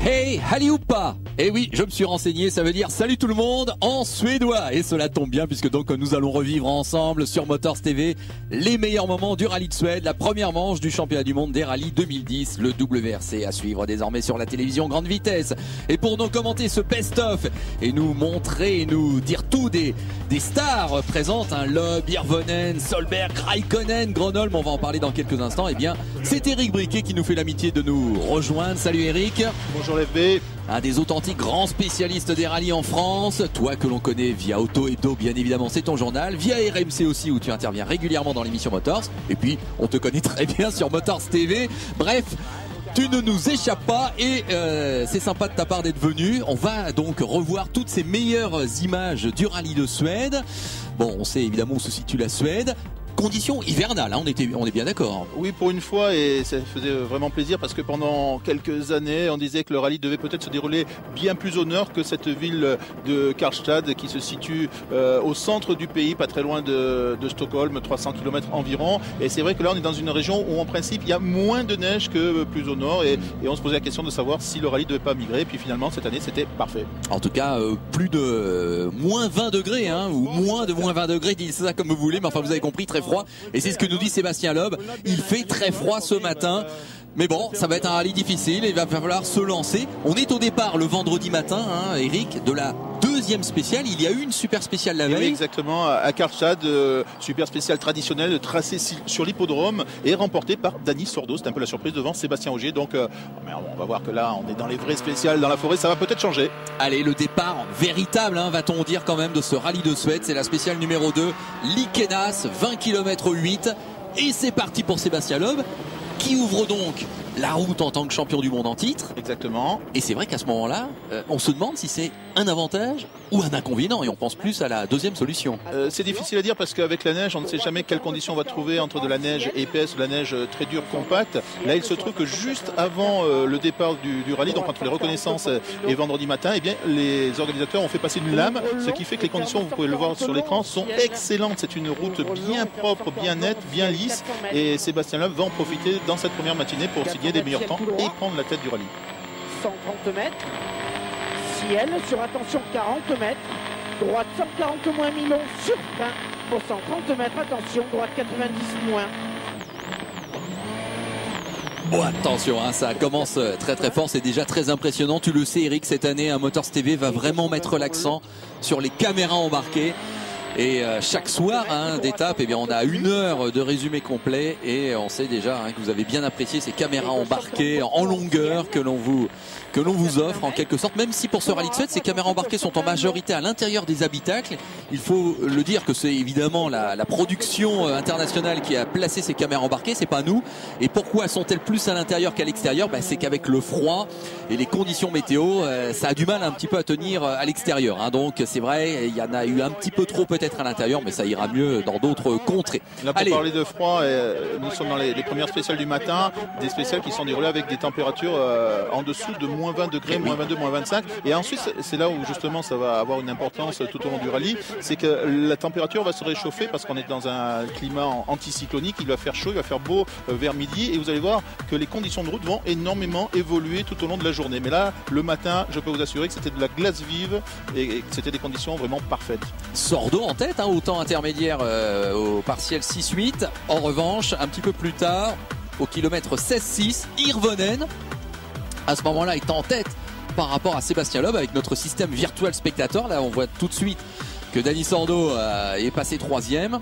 Hey, haliupa. Eh oui, je me suis renseigné, ça veut dire salut tout le monde en suédois. Et cela tombe bien puisque donc nous allons revivre ensemble sur Motors TV les meilleurs moments du rallye de Suède, la première manche du championnat du monde des rallyes 2010, le WRC à suivre désormais sur la télévision grande vitesse. Et pour nous commenter ce best-of et nous montrer et nous dire tout des stars présentes, Loeb, Hirvonen, Solberg, Raikkonen, Gronholm, on va en parler dans quelques instants. Eh bien, c'est Eric Briquet qui nous fait l'amitié de nous rejoindre. Salut Eric. Bonjour l'FB. Un des authentiques grands spécialistes des rallyes en France. Toi que l'on connaît via Auto Hebdo, bien évidemment, c'est ton journal. Via RMC aussi, où tu interviens régulièrement dans l'émission Motors. Et puis, on te connaît très bien sur Motors TV. Bref, tu ne nous échappes pas et c'est sympa de ta part d'être venu. On va donc revoir toutes ces meilleures images du rallye de Suède. Bon, on sait évidemment où se situe la Suède. Conditions hivernales, hein, on est bien d'accord. Oui, pour une fois, et ça faisait vraiment plaisir parce que pendant quelques années, on disait que le rallye devait peut-être se dérouler bien plus au nord que cette ville de Karlstad qui se situe au centre du pays, pas très loin de Stockholm, 300 km environ. Et c'est vrai que là, on est dans une région où en principe, il y a moins de neige que plus au nord et on se posait la question de savoir si le rallye ne devait pas migrer. Et puis finalement, cette année, c'était parfait. En tout cas, plus de moins 20 degrés, hein, ou moins de moins 20 degrés, dites ça comme vous voulez, mais enfin vous avez compris, très froid. Et c'est ce que nous dit Sébastien Loeb. Il fait très froid ce matin. Mais bon, ça va être un rallye difficile et il va falloir se lancer. On est au départ le vendredi matin, hein, Eric, de la deuxième spéciale. Il y a eu une super spéciale la veille. Oui, exactement, à Karlstad, super spéciale traditionnelle, tracée sur l'hippodrome et remportée par Dani Sordo. C'est un peu la surprise devant Sébastien Ogier. Donc, on va voir que là, on est dans les vraies spéciales, dans la forêt, ça va peut-être changer. Allez, le départ véritable, hein, va-t-on dire quand même, de ce rallye de Suède. C'est la spéciale numéro 2, Likenas, 20 km 8. Et c'est parti pour Sébastien Loeb, qui ouvre donc la route en tant que champion du monde en titre. Exactement. Et c'est vrai qu'à ce moment-là, on se demande si c'est un avantage ou un inconvénient et on pense plus à la deuxième solution. C'est difficile à dire parce qu'avec la neige, on ne sait jamais quelles conditions on va trouver entre de la neige épaisse ou de la neige très dure, compacte. Là, il se trouve que juste avant le départ du rallye, donc entre les reconnaissances et vendredi matin, eh bien, les organisateurs ont fait passer une lame, ce qui fait que les conditions, vous pouvez le voir sur l'écran, sont excellentes. C'est une route bien propre, bien nette, bien lisse et Sébastien Loeb va en profiter dans cette première matinée pour signer des meilleurs temps et prendre la tête du rallye. 130 mètres, ciel sur attention 40 mètres, droite 140 moins Milon sur frein pour 130 mètres, attention, droite 90 moins. Bon, attention, hein, ça commence très très fort, c'est déjà très impressionnant. Tu le sais Eric, cette année, Motors TV va vraiment mettre l'accent sur les caméras embarquées. Et chaque soir d'étape, eh bien, on a 1 heure de résumé complet et on sait déjà que vous avez bien apprécié ces caméras embarquées en longueur que l'on vous offre en quelque sorte. Même si pour ce rallye de Suède, ces caméras embarquées sont en majorité à l'intérieur des habitacles. Il faut le dire que c'est évidemment la production internationale qui a placé ces caméras embarquées, c'est pas nous. Et pourquoi sont-elles plus à l'intérieur qu'à l'extérieur? C'est qu'avec le froid et les conditions météo, ça a du mal un petit peu à tenir à l'extérieur. Donc c'est vrai, il y en a eu un petit peu trop peut-être à l'intérieur, mais ça ira mieux dans d'autres contrées. Là, pour parler de froid, nous sommes dans les premières spéciales du matin, des spéciales qui sont déroulées avec des températures en dessous de moins 20 degrés, moins 22, moins 25. Et ensuite, c'est là où justement ça va avoir une importance tout au long du rallye, c'est que la température va se réchauffer parce qu'on est dans un climat anticyclonique, il va faire chaud, il va faire beau vers midi et vous allez voir que les conditions de route vont énormément évoluer tout au long de la journée. Mais là, le matin, je peux vous assurer que c'était de la glace vive et que c'était des conditions vraiment parfaites. Sordo en tête, au temps intermédiaire au partiel 6-8. En revanche, un petit peu plus tard, au kilomètre 16-6, Hirvonen, à ce moment-là, est en tête par rapport à Sébastien Loeb avec notre système virtuel spectateur. Là, on voit tout de suite que Dani Sordo est passé 3e.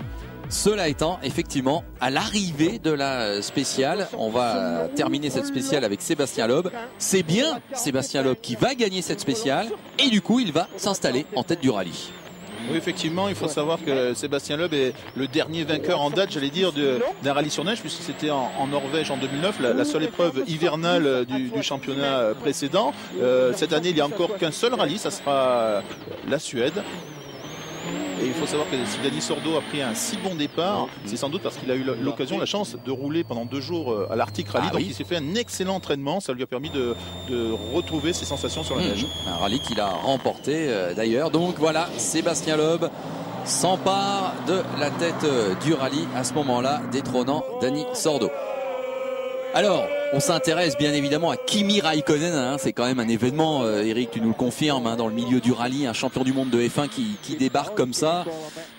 Cela étant, effectivement, à l'arrivée de la spéciale, on va terminer cette spéciale avec Sébastien Loeb. C'est bien Sébastien Loeb qui va gagner cette spéciale et du coup, il va s'installer en tête du rallye. Oui, effectivement, il faut savoir que Sébastien Loeb est le dernier vainqueur en date, j'allais dire, d'un rallye sur neige, puisque c'était en Norvège en 2009, la seule épreuve hivernale du championnat précédent. Cette année, il n'y a encore qu'un seul rallye, ça sera la Suède. Et il faut savoir que si Dani Sordo a pris un si bon départ, c'est sans doute parce qu'il a eu l'occasion, la chance de rouler pendant 2 jours à l'Arctic Rally. Donc il s'est fait un excellent entraînement, ça lui a permis de retrouver ses sensations sur la neige. Un rallye qu'il a remporté d'ailleurs. Donc voilà, Sébastien Loeb s'empare de la tête du rallye à ce moment-là, détrônant Dani Sordo. Alors, On s'intéresse bien évidemment à Kimi Raikkonen, hein. C'est quand même un événement, Eric, tu nous le confirmes, hein, dans le milieu du rallye, un champion du monde de F1 qui débarque comme ça.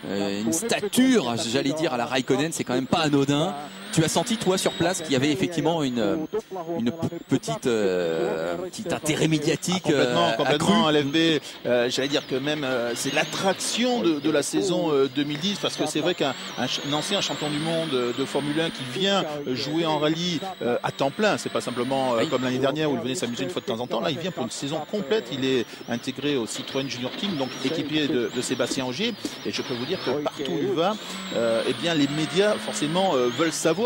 Une stature, j'allais dire, à la Raikkonen, c'est quand même pas anodin. Tu as senti, toi, sur place, qu'il y avait effectivement une petite intérêt médiatique complètement à l'FB. J'allais dire que même c'est l'attraction de la saison 2010, parce que c'est vrai qu'un ancien champion du monde de Formule 1 qui vient jouer en rallye à temps plein, c'est pas simplement comme l'année dernière où il venait s'amuser une fois de temps en temps. Là, il vient pour une saison complète. Il est intégré au Citroën Junior Team, donc équipier de Sébastien Ogier. Et je peux vous dire que partout où il va, eh bien les médias forcément veulent savoir.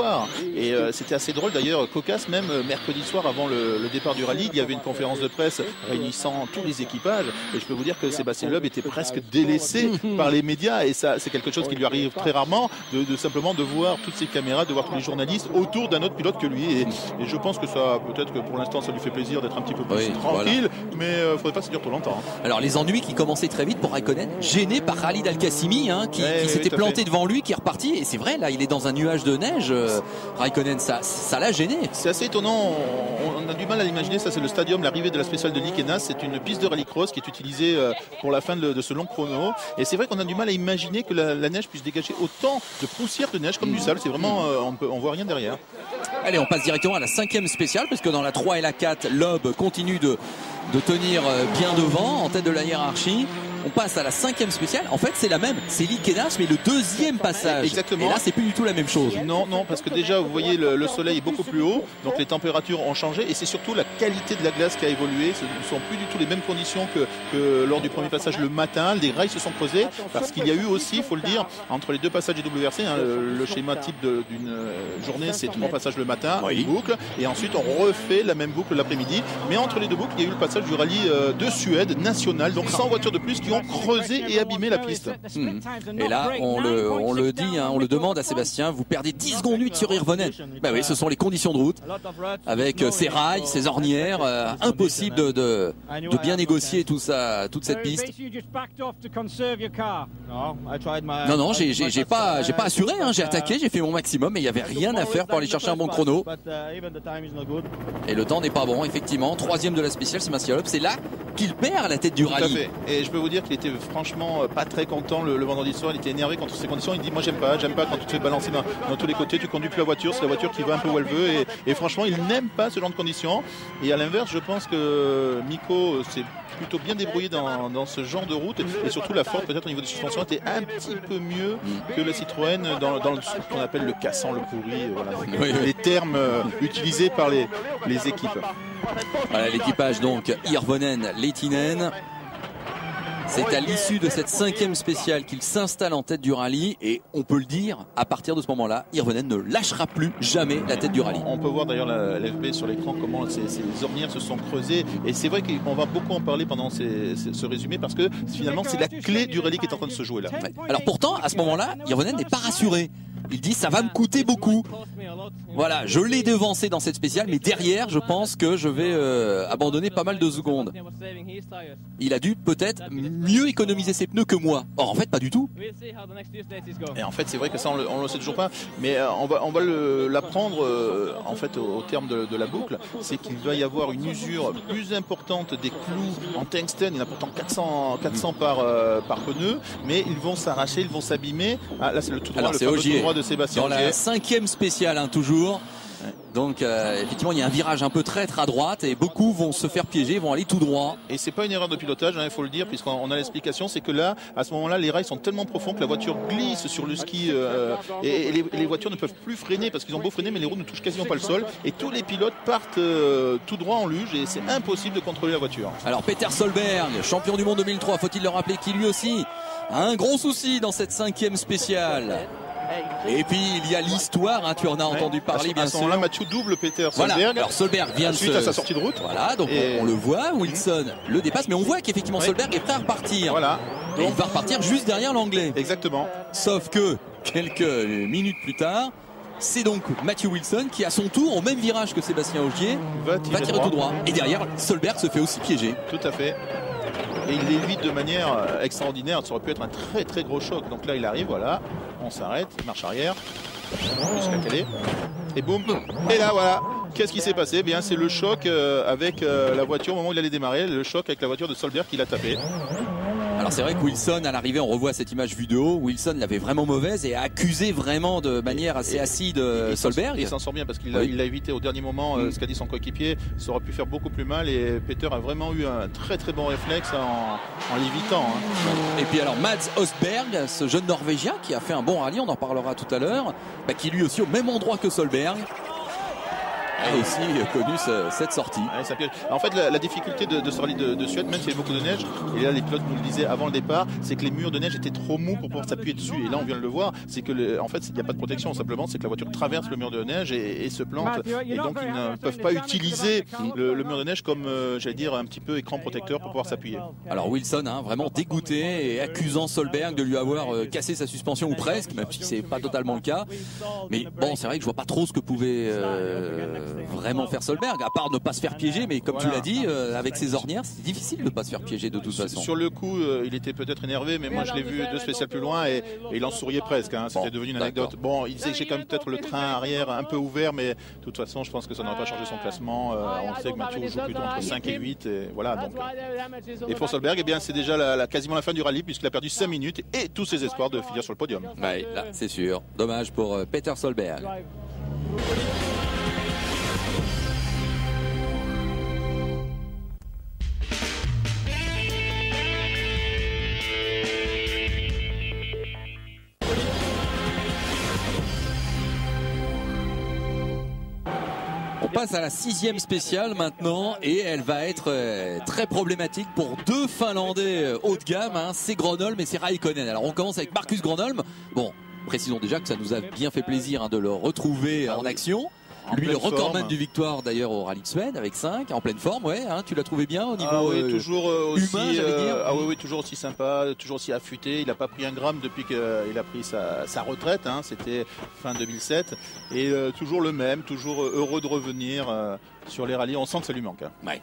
Et c'était assez drôle d'ailleurs, cocasse, même mercredi soir avant le départ du rallye, il y avait une conférence de presse réunissant tous les équipages, et je peux vous dire que Sébastien Loeb était presque délaissé par les médias, et ça c'est quelque chose qui lui arrive très rarement, de simplement de voir toutes ces caméras, de voir tous les journalistes autour d'un autre pilote que lui, et je pense que ça, peut-être que pour l'instant ça lui fait plaisir d'être un petit peu plus tranquille, mais il ne faudrait pas se dire trop longtemps. Alors les ennuis qui commençaient très vite pour Raikkonen, gêné par Khalid Al-Qassimi, hein, qui s'était planté devant lui, qui est reparti, et c'est vrai, là il est dans un nuage de neige. Raikkonen, ça l'a gêné. C'est assez étonnant, on a du mal à l'imaginer. Ça, c'est le stadium, l'arrivée de la spéciale de Liquenas. C'est une piste de rallycross qui est utilisée pour la fin de ce long chrono, et c'est vrai qu'on a du mal à imaginer que la neige puisse dégager autant de poussière de neige comme du sable. C'est vraiment, on voit rien derrière. Allez, on passe directement à la 5e spéciale, parce que dans la 3 et la 4, Loeb continue de tenir bien devant en tête de la hiérarchie. On passe à la 5e spéciale. En fait, c'est la même. C'est Liquenas, mais le 2e passage. Exactement. Et là, c'est plus du tout la même chose. Non, parce que déjà, vous voyez, le soleil est beaucoup plus haut. Donc, les températures ont changé. Et c'est surtout la qualité de la glace qui a évolué. Ce ne sont plus du tout les mêmes conditions que lors du premier passage le matin. Les rails se sont creusés. Parce qu'il y a eu aussi, il faut le dire, entre les deux passages du WRC, hein, le schéma type d'une journée, c'est 3 passages le matin, une boucle. Et ensuite, on refait la même boucle l'après-midi. Mais entre les deux boucles, il y a eu le passage du rallye de Suède, national. Donc, 100 voitures de plus qui ont creusé et abîmé la piste. Et là, on le dit, hein, on le demande à Sébastien, vous perdez 10 secondes 8 sur Hirvonen. Ben oui, ce sont les conditions de route, avec ses rails, ses ornières, impossible de bien négocier toute cette piste. Non, j'ai pas assuré, hein, j'ai attaqué, j'ai fait mon maximum, mais il n'y avait rien à faire pour aller chercher un bon chrono. Et le temps n'est pas bon, effectivement. 3e de la spéciale, Sébastien Loeb, c'est là qu'il perd la tête du rallye. Tout à fait. Et je peux vous dire qu'il était franchement pas très content le vendredi soir. Il était énervé contre ces conditions. Il dit moi j'aime pas quand tu te fais balancer dans tous les côtés, tu conduis plus la voiture, c'est la voiture qui va un peu où elle veut, et franchement il n'aime pas ce genre de conditions. Et à l'inverse, je pense que Miko s'est plutôt bien débrouillé dans ce genre de route, et surtout la Ford peut-être au niveau des suspensions était un petit peu mieux que la Citroën dans ce qu'on appelle le cassant, le pourri, voilà. Les termes utilisés par les équipes. Voilà l'équipage donc, Hirvonen, Lehtinen. C'est à l'issue de cette 5e spéciale qu'il s'installe en tête du rallye, et on peut le dire, à partir de ce moment-là, Hirvonen ne lâchera plus jamais la tête du rallye. On peut voir d'ailleurs l'FB sur l'écran comment ces ornières se sont creusées, et c'est vrai qu'on va beaucoup en parler pendant ce résumé, parce que finalement c'est la clé du rallye qui est en train de se jouer là. Ouais. Alors pourtant, à ce moment-là, Hirvonen n'est pas rassuré. Il dit ça va me coûter beaucoup. Voilà, je l'ai devancé dans cette spéciale, mais derrière, je pense que je vais abandonner pas mal de secondes. Il a dû peut-être mieux économiser ses pneus que moi. Or, en fait, pas du tout. Et en fait, c'est vrai que ça, on le sait toujours pas, mais on va l'apprendre en fait au terme de la boucle. C'est qu'il va y avoir une usure plus importante des clous en tungstène. Il y en a pourtant 400 par pneu, mais ils vont s'arracher, ils vont s'abîmer. Ah, là, c'est le tout droit, le fameux tout droit de Sébastien Ogier. Dans la 5e spéciale, hein, toujours. Donc effectivement il y a un virage un peu traître à droite, et beaucoup vont se faire piéger, vont aller tout droit. Et c'est pas une erreur de pilotage, il faut le dire, puisqu'on a l'explication, c'est que là, à ce moment-là, les rails sont tellement profonds que la voiture glisse sur le ski, et les voitures ne peuvent plus freiner, parce qu'ils ont beau freiner, mais les roues ne touchent quasiment pas le sol, et tous les pilotes partent tout droit en luge, et c'est impossible de contrôler la voiture. Alors Peter Solberg, champion du monde 2003, faut-il le rappeler, qui lui aussi a un gros souci dans cette 5e spéciale. Et puis il y a l'histoire, hein, tu en as entendu parler bien sûr. Là, Mathieu double Peter Solberg. Voilà. Alors Solberg vient suite à sa sortie de route. Voilà, donc on le voit, Wilson le dépasse, mais on voit qu'effectivement Solberg est prêt à repartir. Voilà. Et il va repartir juste derrière l'anglais. Exactement. Sauf que quelques minutes plus tard, c'est donc Matthew Wilson qui, à son tour, au même virage que Sébastien Ogier, va tirer tout droit. Et derrière, Solberg se fait aussi piéger. Tout à fait. Et il l'évite de manière extraordinaire. Ça aurait pu être un très très gros choc. Donc là il arrive, voilà, on s'arrête, marche arrière, jusqu'à caler, et boum, et là voilà, Qu'est-ce qui s'est passé? Eh bien, c'est le choc avec la voiture au moment où il allait démarrer, le choc avec la voiture de Solberg qui l'a tapé. Alors c'est vrai que Wilson, à l'arrivée, on revoit cette image vue de haut. Wilson l'avait vraiment mauvaise et a accusé vraiment de manière assez acide Solberg. Il s'en sort bien parce qu'il l'a évité au dernier moment, ce qu'a dit son coéquipier. Ça aurait pu faire beaucoup plus mal et Peter a vraiment eu un très très bon réflexe en l'évitant. Et puis alors Mads Østberg, ce jeune Norvégien qui a fait un bon rallye, on en parlera tout à l'heure, qui lui aussi au même endroit que Solberg a aussi connu cette sortie. Ouais, en fait, la difficulté de ce rallye de Suède, même s'il y avait beaucoup de neige, et là les pilotes nous le disaient avant le départ, c'est que les murs de neige étaient trop mous pour pouvoir s'appuyer dessus. Et là, on vient de le voir, c'est que en fait, il n'y a pas de protection. Simplement, c'est que la voiture traverse le mur de neige et se plante. Et donc, ils ne peuvent pas utiliser le mur de neige comme, j'allais dire, un petit peu écran protecteur pour pouvoir s'appuyer. Alors Wilson, vraiment dégoûté et accusant Solberg de lui avoir cassé sa suspension ou presque, même si c'est pas totalement le cas. Mais bon, c'est vrai que je vois pas trop ce que pouvait vraiment faire Solberg, à part ne pas se faire piéger, mais comme tu l'as dit, avec ses ornières, c'est difficile de ne pas se faire piéger de toute façon. Sur le coup, il était peut-être énervé, mais moi je l'ai vu deux spéciales plus loin et il en souriait presque. C'était devenu une anecdote. Bon, il disait que j'ai quand même peut-être le train arrière un peu ouvert, mais de toute façon, je pense que ça n'aurait pas changé son classement. On sait que Mathieu joue plutôt entre 5 et 8. Et voilà, donc. Et pour Solberg, eh bien, c'est déjà quasiment la fin du rallye, puisqu'il a perdu 5 minutes et tous ses espoirs de finir sur le podium. Ouais, là, c'est sûr. Dommage pour Peter Solberg. On passe à la 6e spéciale maintenant et elle va être très problématique pour deux Finlandais haut de gamme, c'est Gronholm et c'est Raikkonen. Alors on commence avec Marcus Gronholm. Bon, précisons déjà que ça nous a bien fait plaisir de le retrouver en action. Lui, le recordman du victoire d'ailleurs au Rallye de Suède avec 5, en pleine forme, ouais. Tu l'as trouvé bien au niveau toujours aussi, humain, j'allais dire. Oui, toujours aussi sympa, toujours aussi affûté. Il n'a pas pris un gramme depuis qu'il a pris sa retraite. C'était fin 2007. Et toujours le même, toujours heureux de revenir sur les rallyes. On sent que ça lui manque. Ouais.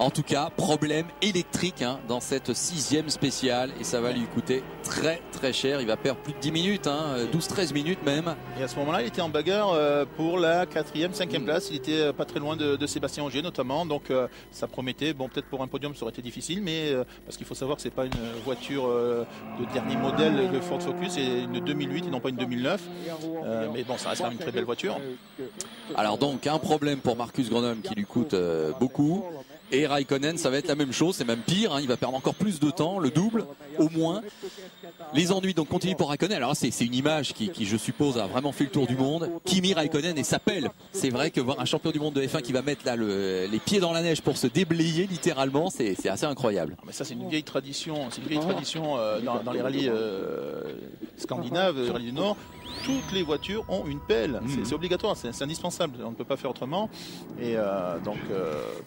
En tout cas, problème électrique dans cette 6e spéciale et ça va lui coûter très très cher. Il va perdre plus de 10 minutes, 12-13 minutes même. Et à ce moment-là, il était en bagarre pour la 4e, 5e place. Il était pas très loin de Sébastien Ogier notamment. Donc ça promettait. Bon, peut-être pour un podium, ça aurait été difficile, mais parce qu'il faut savoir que c'est pas une voiture de dernier modèle de Ford Focus, c'est une 2008 et non pas une 2009. Mais bon, ça reste quand même une très belle voiture. Alors donc, un problème pour Marcus Gronholm qui lui coûte beaucoup. Et Raikkonen, ça va être la même chose, c'est même pire, il va perdre encore plus de temps, le double au moins. Les ennuis donc continuent pour Raikkonen. Alors c'est une image qui je suppose a vraiment fait le tour du monde. Kimi Raikkonen et sa pelle. C'est vrai que voir un champion du monde de F1 qui va mettre là les pieds dans la neige pour se déblayer littéralement, c'est assez incroyable. Mais ça c'est une vieille tradition, dans les rallyes scandinaves, les rallyes du Nord. Toutes les voitures ont une pelle, c'est obligatoire, c'est indispensable, on ne peut pas faire autrement. Et donc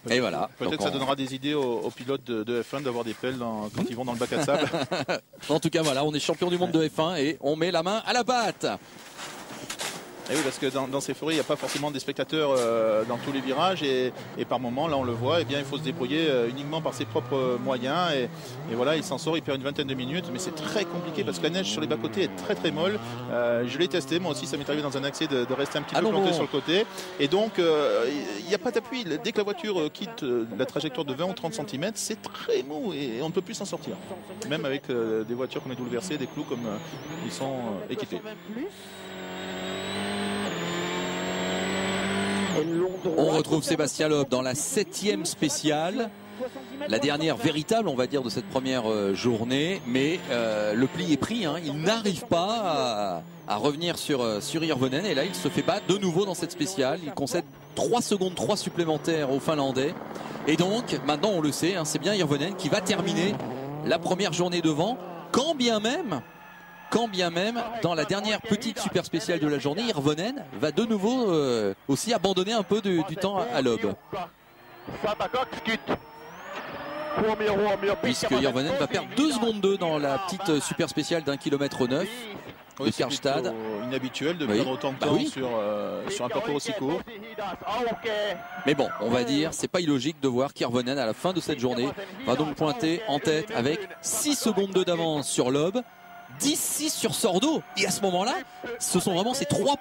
peut-être que ça donnera des idées aux pilotes de F1 d'avoir des pelles quand ils vont dans le bac à sable. En tout cas voilà, on est champion du monde de F1 et on met la main à la pâte. Et oui, parce que dans ces forêts, il n'y a pas forcément des spectateurs dans tous les virages et par moment, là on le voit, il faut se débrouiller uniquement par ses propres moyens et voilà, il s'en sort, il perd une vingtaine de minutes, mais c'est très compliqué parce que la neige sur les bas-côtés est très très molle. Je l'ai testé, moi aussi ça m'est arrivé dans un accès de rester un petit peu planté sur le côté et donc il n'y a pas d'appui. Dès que la voiture quitte la trajectoire de 20 ou 30 cm, c'est très mou et on ne peut plus s'en sortir. Même avec des voitures comme les WRC, des clous comme ils sont équipés. On retrouve Sébastien Loeb dans la 7e spéciale, la dernière véritable on va dire de cette première journée, mais le pli est pris, il n'arrive pas à revenir sur Hirvonen et là il se fait battre de nouveau dans cette spéciale. Il concède 3 secondes 3 supplémentaires aux Finlandais et donc maintenant on le sait, c'est bien Hirvonen qui va terminer la première journée devant, quand bien même dans la dernière petite super spéciale de la journée, Hirvonen va de nouveau aussi abandonner un peu du temps à Loeb. Puisque Hirvonen va perdre 2 secondes 2 dans la petite super spéciale d'1,9 km de Karlstad. Inhabituel de perdre autant de temps sur un parcours aussi court. Mais bon, on va dire, c'est pas illogique de voir qu'Hirvonen à la fin de cette journée va donc pointer en tête avec 6 secondes 2 d'avance sur Loeb. 10-6 sur Sordo. Et à ce moment-là, ce sont vraiment ces trois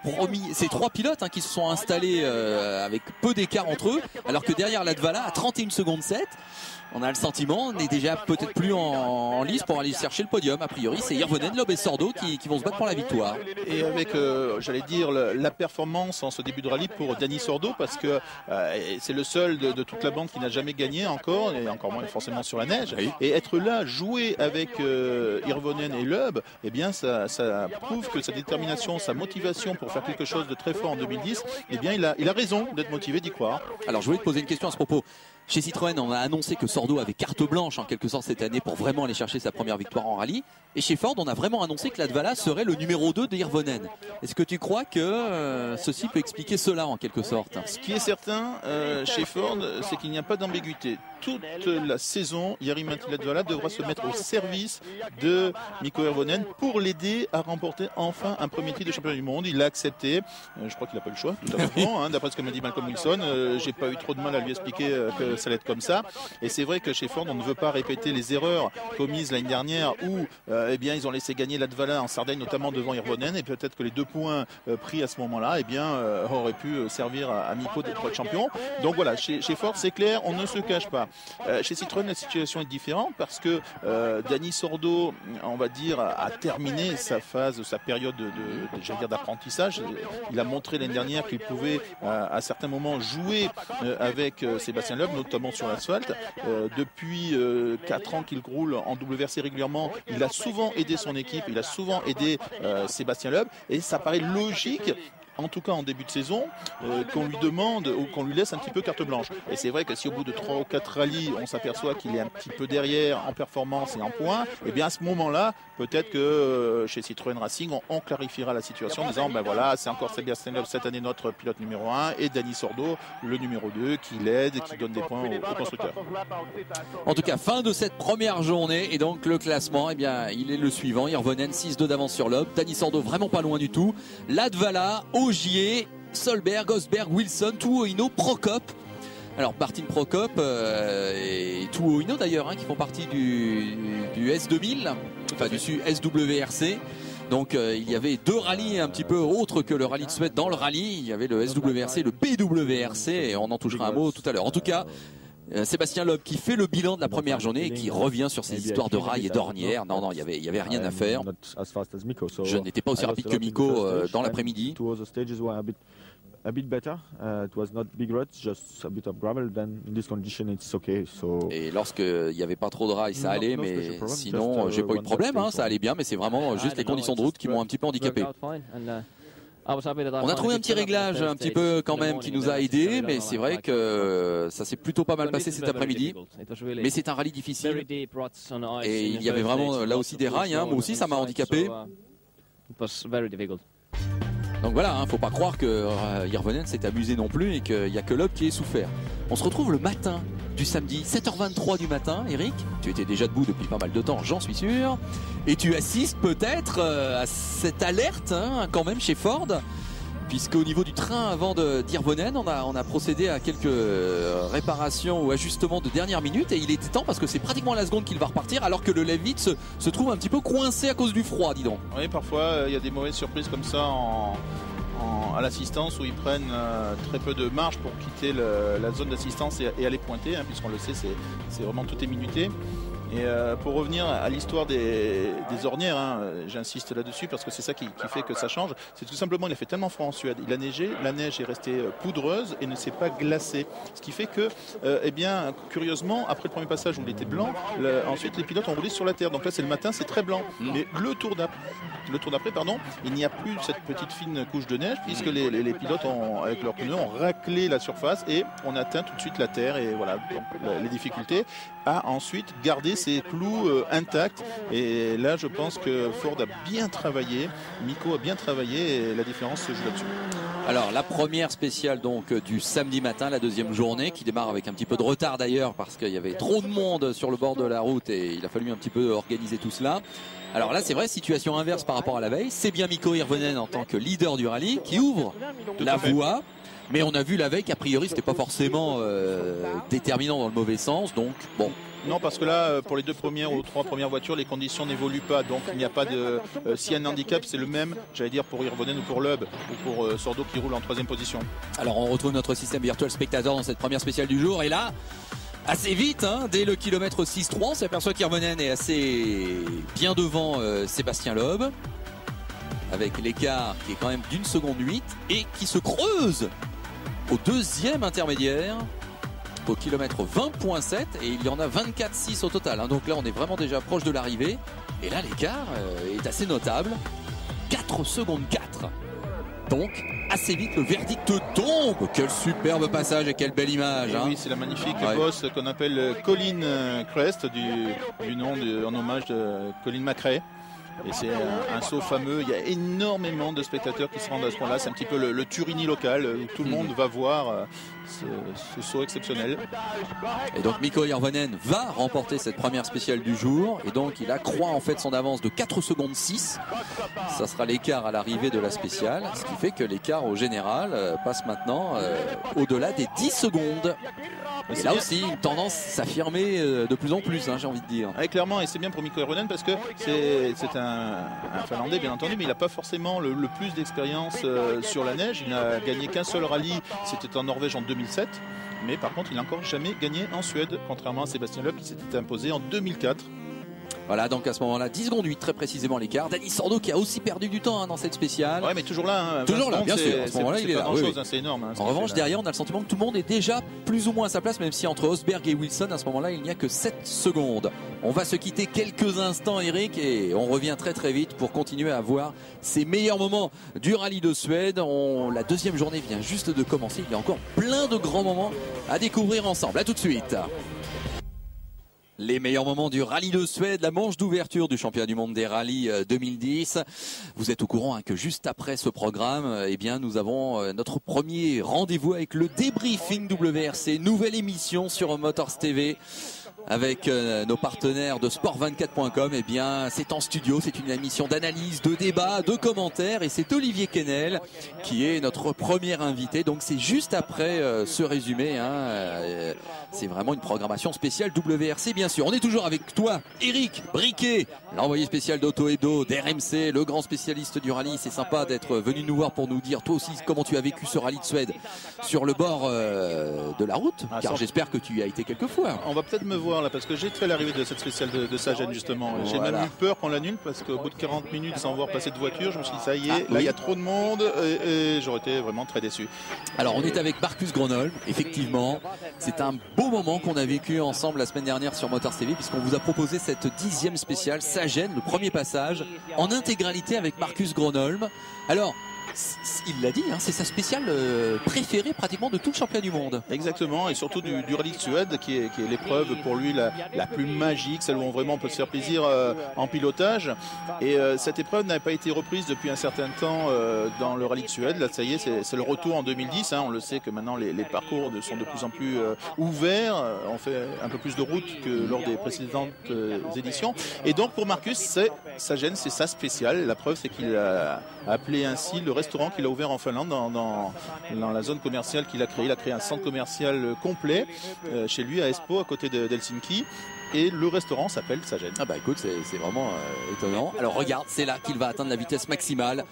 pilotes qui se sont installés avec peu d'écart entre eux, alors que derrière Latvala, à 31 secondes 7, on a le sentiment, on n'est déjà peut-être plus en lice pour aller chercher le podium. A priori, c'est Hirvonen, Loeb et Sordo qui vont se battre pour la victoire. Et avec, j'allais dire, la performance en ce début de rallye pour Dani Sordo, parce que c'est le seul de toute la bande qui n'a jamais gagné encore, et encore moins forcément sur la neige. Oui. Et être là, jouer avec Hirvonen et Loeb, eh bien, ça prouve que sa détermination, sa motivation pour faire quelque chose de très fort en 2010, eh bien, il a raison d'être motivé, d'y croire. Alors, je voulais te poser une question à ce propos. Chez Citroën, on a annoncé que Sordo avait carte blanche en quelque sorte cette année pour vraiment aller chercher sa première victoire en rallye. Et chez Ford, on a vraiment annoncé que Latvala serait le numéro 2 de Hirvonen. Est-ce que tu crois que ceci peut expliquer cela en quelque sorte? Ce qui est certain chez Ford, c'est qu'il n'y a pas d'ambiguïté. Toute la saison, Jari-Matti Latvala devra se mettre au service de Mikko Hirvonen pour l'aider à remporter enfin un premier titre de championnat du monde. Il l'a accepté. Je crois qu'il n'a pas eu le choix, tout à fait. D'après ce que m'a dit Malcolm Wilson, j'ai pas eu trop de mal à lui expliquer que ça allait être comme ça. Et c'est vrai que chez Ford, on ne veut pas répéter les erreurs commises l'année dernière où eh bien, ils ont laissé gagner Latvala en Sardaigne, notamment devant Hirvonen. Et peut-être que les 2 points pris à ce moment-là, eh bien, auraient pu servir à Mikko d'être champion. Donc voilà, chez Ford, c'est clair, on ne se cache pas. Chez Citroën, la situation est différente parce que Dani Sordo, on va dire, a terminé sa période d'apprentissage. Il a montré l'année dernière qu'il pouvait à certains moments jouer avec Sébastien Loeb, notamment sur l'asphalte. Depuis 4 ans qu'il roule en WRC régulièrement, il a souvent aidé son équipe, il a souvent aidé Sébastien Loeb, et ça paraît logique, en tout cas en début de saison, qu'on lui demande ou qu'on lui laisse un petit peu carte blanche. Et c'est vrai que si au bout de 3 ou 4 rallyes, on s'aperçoit qu'il est un petit peu derrière en performance et en points, et bien à ce moment-là, peut-être que chez Citroën Racing, on clarifiera la situation en disant, ben voilà, c'est encore Sébastien Loeb cette année notre pilote numéro 1 et Dani Sordo, le numéro 2, qui l'aide, qui donne des points au constructeur. En tout cas, fin de cette première journée, et donc le classement, eh bien, il est le suivant. Hirvonen 6-2 d'avance sur Loeb, Dani Sordo vraiment pas loin du tout, Latvala, Ogier, Solberg, Osberg, Wilson, Tuohino, Prokop. Alors Martin Prokop et Tuohino d'ailleurs, qui font partie du S2000, enfin du SWRC. Donc il y avait 2 rallyes un petit peu autres que le rallye de Suède dans le rallye. Il y avait le SWRC, le BWRC, et on en touchera un mot tout à l'heure. En tout cas, Sébastien Loeb qui fait le bilan de la première journée et qui revient sur ses histoires de rails et d'ornières. Non, il y avait rien à faire. Je n'étais pas aussi rapide que Mikko dans l'après-midi. A bit better. It was not big ruts, just a bit of gravel. Then in this condition, it's okay. So. Et lorsqu'il n'y avait pas trop de rails, ça allait, mais sinon, j'ai pas eu de problème. Ça allait bien, mais c'est vraiment juste les conditions de route qui m'ont un petit peu handicapé. On a trouvé un petit réglage un petit peu quand même qui nous a aidé, mais c'est vrai que ça s'est plutôt pas mal passé cet après-midi. Mais c'est un rallye difficile et il y avait vraiment là aussi des rails. Moi aussi, ça m'a handicapé. Donc voilà, faut pas croire que Hirvonen s'est amusé non plus et qu'il n'y a que Loeb qui ait souffert. On se retrouve le matin du samedi, 7h23 du matin. Eric, tu étais déjà debout depuis pas mal de temps, j'en suis sûr. Et tu assistes peut-être à cette alerte quand même chez Ford, puisqu'au niveau du train avant d'Hirvonen, on a procédé à quelques réparations ou ajustements de dernière minute, et il était temps parce que c'est pratiquement à la seconde qu'il va repartir, alors que le Leavitt se trouve un petit peu coincé à cause du froid, dis donc. Oui, parfois il y a des mauvaises surprises comme ça à l'assistance où ils prennent très peu de marge pour quitter la zone d'assistance et aller pointer, puisqu'on le sait, c'est vraiment tout est minuté. Et pour revenir à l'histoire des ornières, j'insiste là-dessus parce que c'est ça qui fait que ça change. C'est tout simplement, il a fait tellement froid en Suède, il a neigé, la neige est restée poudreuse et ne s'est pas glacée. Ce qui fait que, eh bien, curieusement, après le premier passage où il était blanc, ensuite les pilotes ont roulé sur la terre. Donc là, c'est le matin, c'est très blanc. Mais le tour d'après, il n'y a plus cette petite fine couche de neige puisque les pilotes avec leurs pneus ont raclé la surface et on atteint tout de suite la terre. Et voilà, donc, les difficultés à ensuite garder ses clous intacts, et là je pense que Ford a bien travaillé, Mikko a bien travaillé, et la différence se joue là-dessus. Alors la première spéciale donc du samedi matin, la deuxième journée qui démarre avec un petit peu de retard d'ailleurs parce qu'il y avait trop de monde sur le bord de la route et il a fallu un petit peu organiser tout cela. Alors là c'est vrai, situation inverse par rapport à la veille, c'est bien Mikko Hirvonen en tant que leader du rallye qui ouvre la voie. Mais on a vu la veille qu'a priori c'était pas forcément déterminant dans le mauvais sens, donc bon, Non, parce que là, pour les 2 premières ou 3 premières voitures, les conditions n'évoluent pas. Donc il n'y a pas de. S'il y a un handicap, c'est le même, j'allais dire, pour Hirvonen ou pour Loeb ou pour Sordo qui roule en 3e position. Alors on retrouve notre système virtuel spectateur dans cette première spéciale du jour. Et là, assez vite, hein, dès le kilomètre 6-3, on s'aperçoit qu'Hirvonen est assez bien devant Sébastien Loeb, avec l'écart qui est quand même d'1 seconde 8 et qui se creuse au 2e intermédiaire au kilomètre 20.7 et il y en a 24,6 au total, hein. Donc là on est vraiment déjà proche de l'arrivée et là l'écart est assez notable, 4 secondes 4. Donc assez vite le verdict tombe. Quel superbe passage et quelle belle image, hein. Oui, c'est la magnifique bosse qu'on appelle Colin Crest du nom en hommage de Colin McRae. Et c'est un saut fameux. Il y a énormément de spectateurs qui se rendent à ce point-là. C'est un petit peu le Turini local où tout le monde va voir ce saut exceptionnel. Et donc Mikko Hirvonen va remporter cette première spéciale du jour. Et donc il accroît en fait son avance de 4 secondes 6. Ça sera l'écart à l'arrivée de la spéciale. Ce qui fait que l'écart au général passe maintenant au-delà des 10 secondes. Et là aussi une tendance s'affirmer de plus en plus, hein, j'ai envie de dire. Ouais, clairement, et c'est bien pour Mikko Hirvonen parce que c'est un Finlandais bien entendu, mais il n'a pas forcément le plus d'expérience sur la neige. Il n'a gagné qu'un seul rallye, c'était en Norvège en 2007. Mais par contre il n'a encore jamais gagné en Suède, contrairement à Sébastien Loeb qui s'était imposé en 2004. Voilà, donc à ce moment-là, 10 secondes 8 très précisément l'écart. Dani Sordo qui a aussi perdu du temps, hein, dans cette spéciale. Ouais, mais toujours là. Hein, toujours là, bien sûr. À ce moment-là, il est là. Oui. Hein, c'est énorme. Hein, en revanche, derrière, on a le sentiment que tout le monde est déjà plus ou moins à sa place, même si entre Osberg et Wilson, à ce moment-là, il n'y a que 7 secondes. On va se quitter quelques instants, Eric, et on revient très très vite pour continuer à voir ces meilleurs moments du rallye de Suède. La 2e journée vient juste de commencer. Il y a encore plein de grands moments à découvrir ensemble. À tout de suite. Les meilleurs moments du rallye de Suède, la manche d'ouverture du championnat du monde des rallyes 2010. Vous êtes au courant, hein, que juste après ce programme, eh bien, nous avons notre premier rendez-vous avec le débriefing WRC, nouvelle émission sur Motors TV. Avec nos partenaires de sport24.com, eh bien, c'est en studio, c'est une émission d'analyse, de débat, de commentaires, et c'est Olivier Quesnel qui est notre premier invité. Donc c'est juste après ce résumé, hein, c'est vraiment une programmation spéciale WRC, bien sûr. On est toujours avec toi, Eric Briquet, l'envoyé spécial d'Auto Edo, d'RMC, le grand spécialiste du rallye. C'est sympa d'être venu nous voir pour nous dire toi aussi comment tu as vécu ce rallye de Suède sur le bord de la route, car j'espère que tu y as été quelques fois. On va peut-être me voir là parce que j'ai fait l'arrivée de cette spéciale de Sagen justement. J'ai même eu peur qu'on l'annule parce qu'au bout de 40 minutes sans voir passer de voiture, je me suis dit ça y est, là il y a trop de monde et j'aurais été vraiment très déçu. Alors on est avec Marcus Gronholm, effectivement, c'est un beau moment qu'on a vécu ensemble la semaine dernière sur Motors TV puisqu'on vous a proposé cette 10e spéciale Sagen, le premier passage en intégralité avec Marcus Gronholm. Alors il l'a dit, hein, c'est sa spéciale préférée pratiquement de tout le championnat du monde. Exactement, et surtout du rallye de Suède qui est l'épreuve pour lui la plus magique, celle où on vraiment peut se faire plaisir en pilotage. Et cette épreuve n'a pas été reprise depuis un certain temps dans le rallye de Suède. Là, ça y est, c'est le retour en 2010. Hein. On le sait que maintenant les parcours sont de plus en plus ouverts. On fait un peu plus de route que lors des précédentes éditions. Et donc pour Marcus, Sagen, c'est sa spéciale. La preuve, c'est qu'il a appelé ainsi le restaurant qu'il a ouvert en Finlande dans la zone commerciale qu'il a créé. Il a créé un centre commercial complet chez lui à Espoo à côté d'Helsinki et le restaurant s'appelle Sagen. Ah bah écoute, c'est vraiment étonnant. Alors regarde, c'est là qu'il va atteindre la vitesse maximale.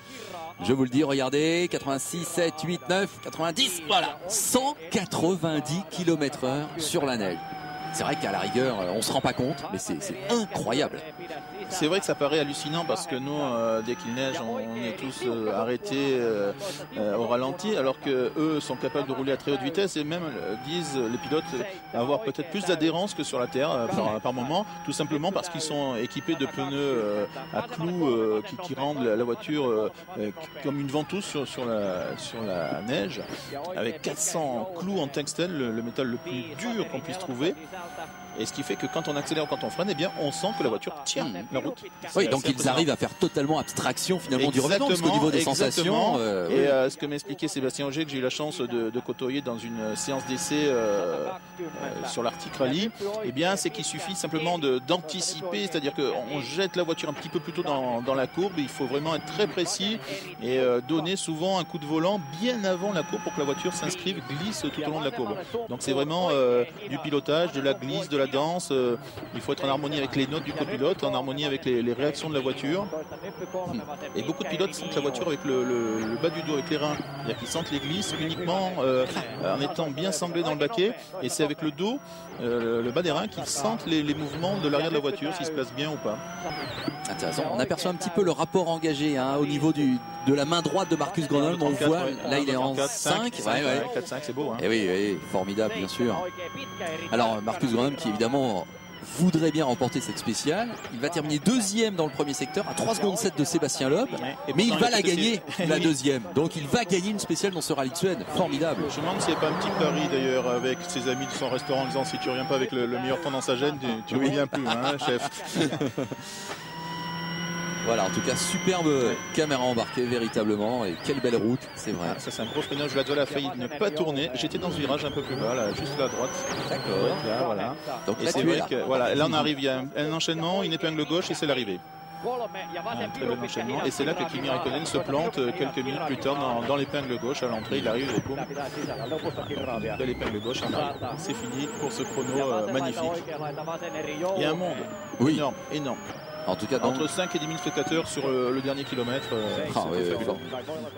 Je vous le dis, regardez, 86, 7, 8, 9, 90, voilà, 190 km/h sur la neige. C'est vrai qu'à la rigueur, on se rend pas compte, mais c'est incroyable. C'est vrai que ça paraît hallucinant parce que nous, dès qu'il neige, on est tous arrêtés au ralenti, alors que eux sont capables de rouler à très haute vitesse et même disent les pilotes avoir peut-être plus d'adhérence que sur la terre par moment, tout simplement parce qu'ils sont équipés de pneus à clous qui rendent la voiture comme une ventouse sur la neige, avec 400 clous en tungstène, le métal le plus dur qu'on puisse trouver. Et ce qui fait que quand on accélère ou quand on freine, eh bien, on sent que la voiture tient la route. Oui, donc ils arrivent à faire totalement abstraction finalement du revenant, parce qu'au niveau des sensations. Et ce que m'expliquait Sébastien Ogier, que j'ai eu la chance de côtoyer dans une séance d'essai sur l'Arctic Rally, eh bien, c'est qu'il suffit simplement d'anticiper, c'est-à-dire qu'on jette la voiture un petit peu plus tôt dans la courbe. Il faut vraiment être très précis et donner souvent un coup de volant bien avant la courbe pour que la voiture s'inscrive, glisse tout au long de la courbe. Donc c'est vraiment du pilotage, de la la glisse, de la danse. Il faut être en harmonie avec les notes du copilote, en harmonie avec les réactions de la voiture. Et beaucoup de pilotes sentent la voiture avec le bas du dos, avec les reins. C'est-à-dire qu'ils sentent les glisses uniquement en étant bien sanglés dans le baquet. Et c'est avec le dos, le bas des reins, qu'ils sentent les mouvements de l'arrière de la voiture, s'il se place bien ou pas. Intéressant. On aperçoit un petit peu le rapport engagé au niveau de la main droite de Marcus Grönholm. On voit, là il est en 5. 4-5, c'est beau. Hein. Et oui, formidable, bien sûr. Alors Marcus Grönholm qui évidemment voudrait bien remporter cette spéciale. Il va terminer deuxième dans le premier secteur à 3 secondes 7 de Sébastien Loeb. Mais il va la gagner, la deuxième. Donc il va gagner une spéciale dans ce rallye de Suède. Formidable. Je me demande s'il n'y a pas un petit pari d'ailleurs avec ses amis de son restaurant en disant si tu reviens pas avec le meilleur temps dans sa gêne, tu reviens plus, hein, chef. Voilà, en tout cas, superbe caméra embarquée, véritablement. Et quelle belle route, c'est vrai. Ça, c'est un gros freinage. La Duel a failli ne pas tourner. J'étais dans ce virage un peu plus bas, là, juste à la droite. D'accord. Là, voilà. Donc et là, c'est vrai que, voilà, là, on arrive. Il y a un enchaînement, une épingle gauche et c'est l'arrivée. Un très bon enchaînement. Et c'est là que Kimi Räikkönen se plante quelques minutes plus tard dans l'épingle gauche. À l'entrée, il arrive et boum. Belle épingle gauche. C'est fini pour ce chrono magnifique. Il y a un monde. Oui. Énorme, énorme. En tout cas, entre 5 et 10 000 spectateurs sur le dernier kilomètre.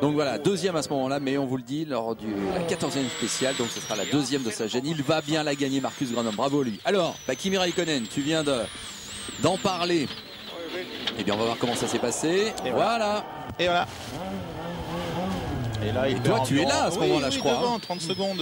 Donc voilà, deuxième à ce moment-là, mais on vous le dit, lors de la 14e spéciale, donc ce sera la deuxième de sa gêne. Il va bien la gagner, Marcus Grönholm. Bravo lui. Alors, Kimi Räikkönen, tu viens d'en parler. Eh bien, on va voir comment ça s'est passé. Et voilà. Et voilà. Et là, toi, tu es là à ce moment-là, je crois. Devant, 30 secondes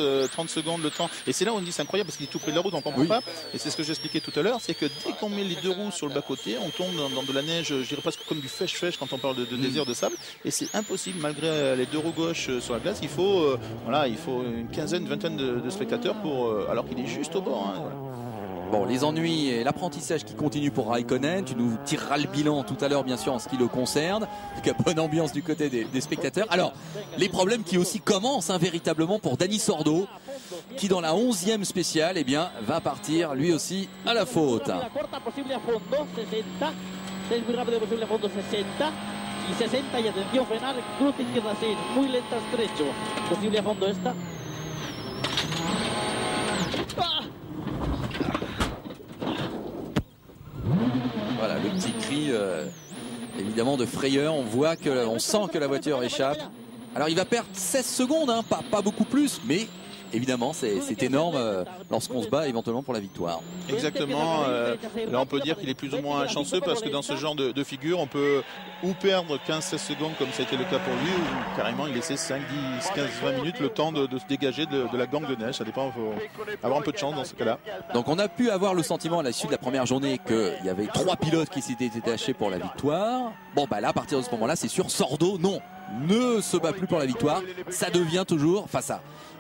le temps. Et c'est là où on dit c'est incroyable parce qu'il est tout près de la route, on ne comprend pas. Et c'est ce que j'expliquais tout à l'heure, c'est que dès qu'on met les deux roues sur le bas-côté, on tombe dans de la neige, je dirais presque comme du fèche-fèche quand on parle de désert de sable. Et c'est impossible, malgré les deux roues gauches sur la glace, il faut une quinzaine, une vingtaine de spectateurs alors qu'il est juste au bord. Hein, voilà. Bon, les ennuis et l'apprentissage qui continue pour Räikkönen. Tu nous tireras le bilan tout à l'heure, bien sûr, en ce qui le concerne. En tout cas, bonne ambiance du côté des spectateurs. Alors, les problèmes qui aussi commencent véritablement pour Dani Sordo, qui dans la 11e spéciale, eh bien, va partir lui aussi à la faute. Voilà, le petit cri évidemment de frayeur. On sent que la voiture échappe. Alors il va perdre 16 secondes, pas beaucoup plus, mais évidemment c'est énorme lorsqu'on se bat éventuellement pour la victoire. Exactement, là on peut dire qu'il est plus ou moins chanceux parce que dans ce genre de figure on peut ou perdre 15-16 secondes comme ça a été le cas pour lui, ou carrément il laissait 5, 10, 15, 20 minutes le temps de se dégager de la gangue de neige. Ça dépend, il faut avoir un peu de chance dans ce cas là. Donc on a pu avoir le sentiment à la suite de la première journée qu'il y avait 3 pilotes qui s'étaient détachés pour la victoire. Bon bah là à partir de ce moment là c'est sûr, Sordo ne se bat plus pour la victoire. Ça devient toujours,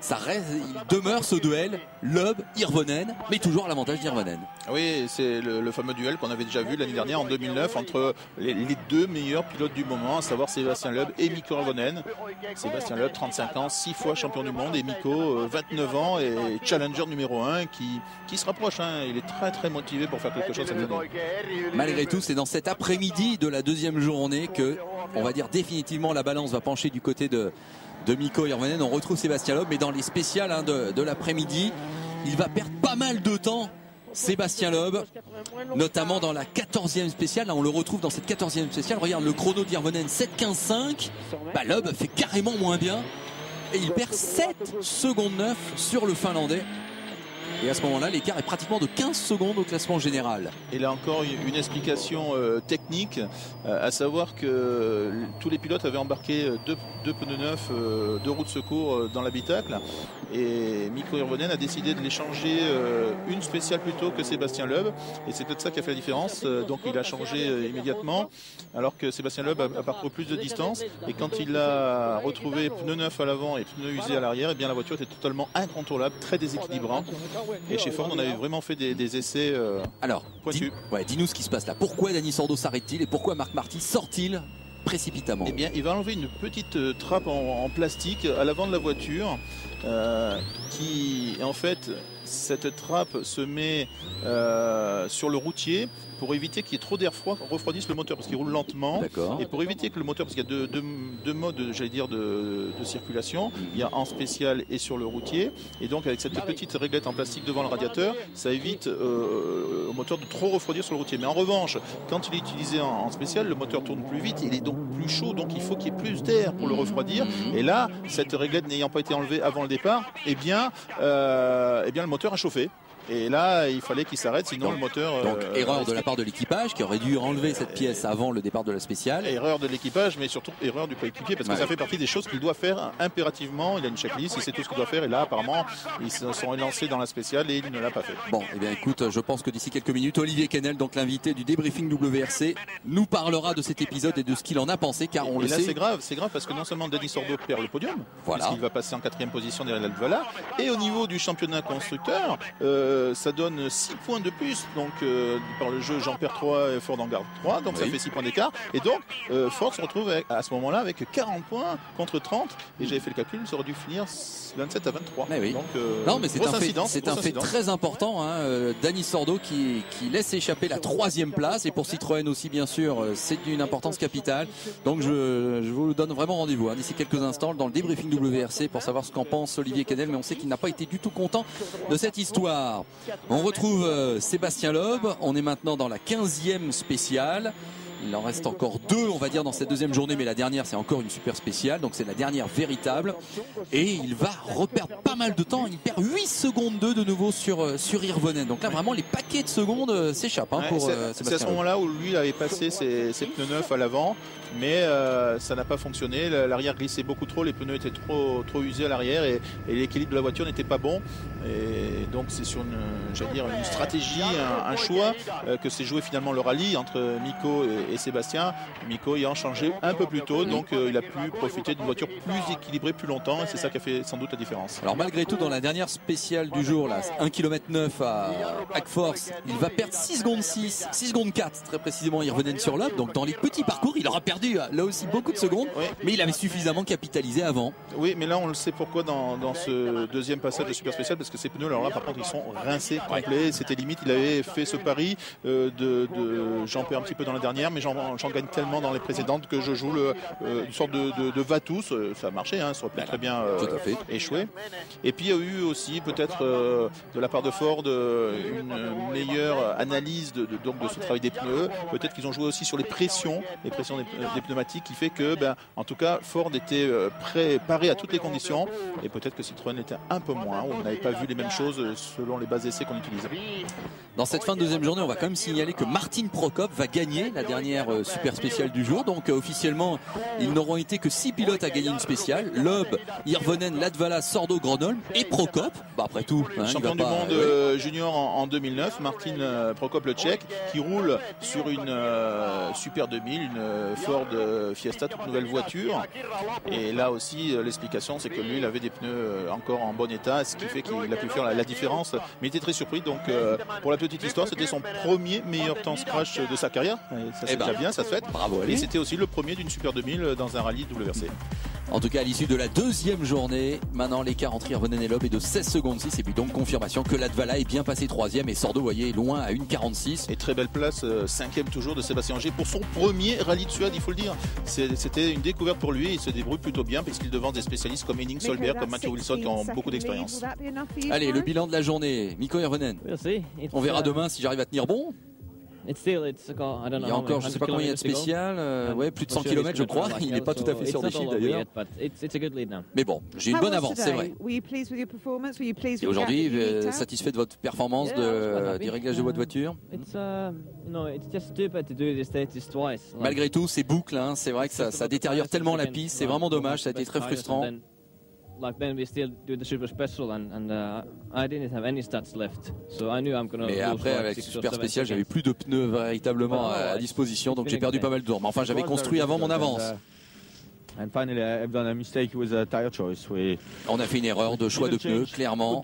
ça reste, il demeure ce duel Loeb-Hirvonen, mais toujours à l'avantage d'Hirvonen. Oui, c'est le fameux duel qu'on avait déjà vu l'année dernière en 2009 entre les deux meilleurs pilotes du moment, à savoir Sébastien Loeb et Mikko Hirvonen. Sébastien Loeb, 35 ans, 6 fois champion du monde, et Mikko, 29 ans et challenger numéro 1 qui se rapproche. Il est très très motivé pour faire quelque chose cette année. Malgré tout, c'est dans cet après-midi de la deuxième journée que, on va dire définitivement, la balance va pencher du côté de Mikko Hirvonen. On retrouve Sébastien Loeb, mais dans les spéciales de l'après-midi, il va perdre pas mal de temps, Sébastien Loeb, notamment dans la 14e spéciale. Là, on le retrouve dans cette 14e spéciale. Regarde le chrono d'Hirvonen, 7:15.5. Loeb fait carrément moins bien et il perd 7 secondes 9 sur le Finlandais. Et à ce moment-là, l'écart est pratiquement de 15 secondes au classement général. Et là encore, une explication technique, à savoir que tous les pilotes avaient embarqué deux pneus neufs, 2 roues de secours dans l'habitacle. Et Mikko Hirvonen a décidé de les changer une spéciale plus tôt que Sébastien Loeb. Et c'est peut-être ça qui a fait la différence. Donc il a changé immédiatement, alors que Sébastien Loeb a parcouru plus de distance. Et quand il a retrouvé pneus neufs à l'avant et pneus usés à l'arrière, et bien la voiture était totalement incontrôlable, très déséquilibrante. Et chez Ford, on avait vraiment fait des essais pointus. Dis-nous ce qui se passe là. Pourquoi Dani Sordo s'arrête-t-il et pourquoi Marc Marty sort-il précipitamment? Eh bien, il va enlever une petite trappe en plastique à l'avant de la voiture qui, en fait, cette trappe se met sur le routier pour éviter qu'il y ait trop d'air froid refroidisse le moteur parce qu'il roule lentement. Et pour éviter que le moteur, parce qu'il y a deux modes, j'allais dire, de circulation, il y a en spécial et sur le routier. Et donc avec cette petite réglette en plastique devant le radiateur, ça évite au moteur de trop refroidir sur le routier. Mais en revanche, quand il est utilisé en spécial, le moteur tourne plus vite, il est donc plus chaud, donc il faut qu'il y ait plus d'air pour le refroidir. Et là, cette réglette n'ayant pas été enlevée avant le départ, eh bien le moteur a chauffé. Et là, il fallait qu'il s'arrête, sinon le moteur... Donc erreur de la part de l'équipage qui aurait dû enlever cette pièce avant le départ de la spéciale. Erreur de l'équipage, mais surtout erreur du coéquipier, parce que ça fait partie des choses qu'il doit faire impérativement. Il a une checklist, il sait tout ce qu'il doit faire, et là, apparemment, ils se sont lancés dans la spéciale et il ne l'a pas fait. Bon, eh bien écoute, je pense que d'ici quelques minutes, Olivier Quesnel, donc l'invité du débriefing WRC, nous parlera de cet épisode et de ce qu'il en a pensé, car on le sait. C'est grave parce que non seulement Denis Sordo perd le podium, puisqu'il va passer en 4e position derrière Latvala, et au niveau du championnat constructeur, ça donne 6 points de plus, donc par le jeu Jean-Pierre 3 et Ford en garde 3, donc ça fait 6 points d'écart, et donc Ford se retrouve à ce moment-là avec 40 points contre 30, et j'avais fait le calcul, ça aurait dû finir 27 à 23. Mais oui. Donc, non, mais c'est un fait très important, hein, Denis Sordo qui laisse échapper la 3e place, et pour Citroën aussi bien sûr, c'est d'une importance capitale, donc je vous donne vraiment rendez-vous d'ici quelques instants dans le débriefing WRC pour savoir ce qu'en pense Olivier Quesnel, mais on sait qu'il n'a pas été du tout content de cette histoire. On retrouve Sébastien Loeb, on est maintenant dans la 15e spéciale. Il en reste encore 2, on va dire, dans cette deuxième journée, mais la dernière, c'est encore une super spéciale, donc c'est la dernière véritable. Et il va reperdre pas mal de temps, il perd 8 secondes 2 de nouveau sur Hirvonen. Donc là, vraiment, les paquets de secondes s'échappent pour Sébastien. C'est à ce moment-là où lui avait passé ses pneus neufs à l'avant, mais ça n'a pas fonctionné. L'arrière glissait beaucoup trop, les pneus étaient trop usés à l'arrière et l'équilibre de la voiture n'était pas bon. Et donc c'est sur une stratégie, un choix que s'est joué finalement le rallye entre Mikko et Sébastien. Mikko ayant changé un peu plus tôt, donc il a pu profiter d'une voiture plus équilibrée plus longtemps, et c'est ça qui a fait sans doute la différence. Alors malgré tout, dans la dernière spéciale du jour, là, 1 km 9 à Agforce, il va perdre 6 secondes 4 très précisément, Hirvonen sur Loeb. Donc dans les petits parcours, il aura perdu là aussi beaucoup de secondes, mais il avait suffisamment capitalisé avant. Oui, mais là on le sait pourquoi dans ce deuxième passage de super spécial, parce que ces pneus, alors là par contre ils sont rincés complets. C'était limite, il avait fait ce pari j'en perds un petit peu dans la dernière, mais j'en gagne tellement dans les précédentes que je joue une sorte de va-tous. Ça a marché, ça aurait pu très bien échouer. Et puis il y a eu aussi peut-être de la part de Ford une meilleure analyse de ce travail des pneus. Peut-être qu'ils ont joué aussi sur les pressions des pneumatiques, qui fait que en tout cas Ford était préparé à toutes les conditions, et peut-être que Citroën était un peu moins, on n'avait pas vu les mêmes choses selon les bases essais qu'on utilisait. Dans cette fin de deuxième journée, on va quand même signaler que Martin Prokop va gagner la dernière super spéciale du jour. Donc officiellement, ils n'auront été que 6 pilotes à gagner une spéciale: Loeb, Hirvonen, Latvala, Sordo, Gronholm et Prokop. Après tout, champion du monde junior en 2009, Martin Prokop, le Tchèque, qui roule sur une Super 2000, une Ford Fiesta, toute nouvelle voiture. Et là aussi, l'explication, c'est que lui, il avait des pneus encore en bon état, ce qui fait qu'il a pu faire la différence. Mais il était très surpris. Donc pour la petite histoire, c'était son premier meilleur temps scratch de sa carrière. Et ça c'est déjà bien, ça se fait. Bravo. Et c'était aussi le premier d'une Super 2000 dans un rallye WRC. En tout cas, à l'issue de la deuxième journée, maintenant l'écart entre Hirvonen et Loeb est de 16 secondes 6, et puis donc confirmation que Latvala est bien passé 3e et Sordo, vous voyez, est loin à 1,46. Et très belle place, 5e toujours de Sébastien Ogier pour son premier rallye de Suède, il faut le dire. C'était une découverte pour lui, il se débrouille plutôt bien puisqu'il devance des spécialistes comme Henning Solberg, comme Mathieu Wilson, qui ont beaucoup d'expérience. Allez, le bilan de la journée, Mikko Hirvonen. On verra demain si j'arrive à tenir bon. Il y a encore, je ne sais pas combien il y a de spécial, plus de 100 km je crois. Il n'est pas tout à fait sur des chiffres d'ailleurs. Mais bon, j'ai une bonne avance, c'est vrai. Et aujourd'hui, satisfait de votre performance du réglage de votre voiture? Malgré tout, ces boucles, c'est vrai que ça détériore tellement la piste, c'est vraiment dommage, ça a été très frustrant. Mais après, avec Super Spécial, j'avais plus de pneus véritablement à disposition, donc j'ai perdu pas mal de tours. Mais enfin, j'avais construit avant mon avance. On a fait une erreur de choix de pneus, clairement.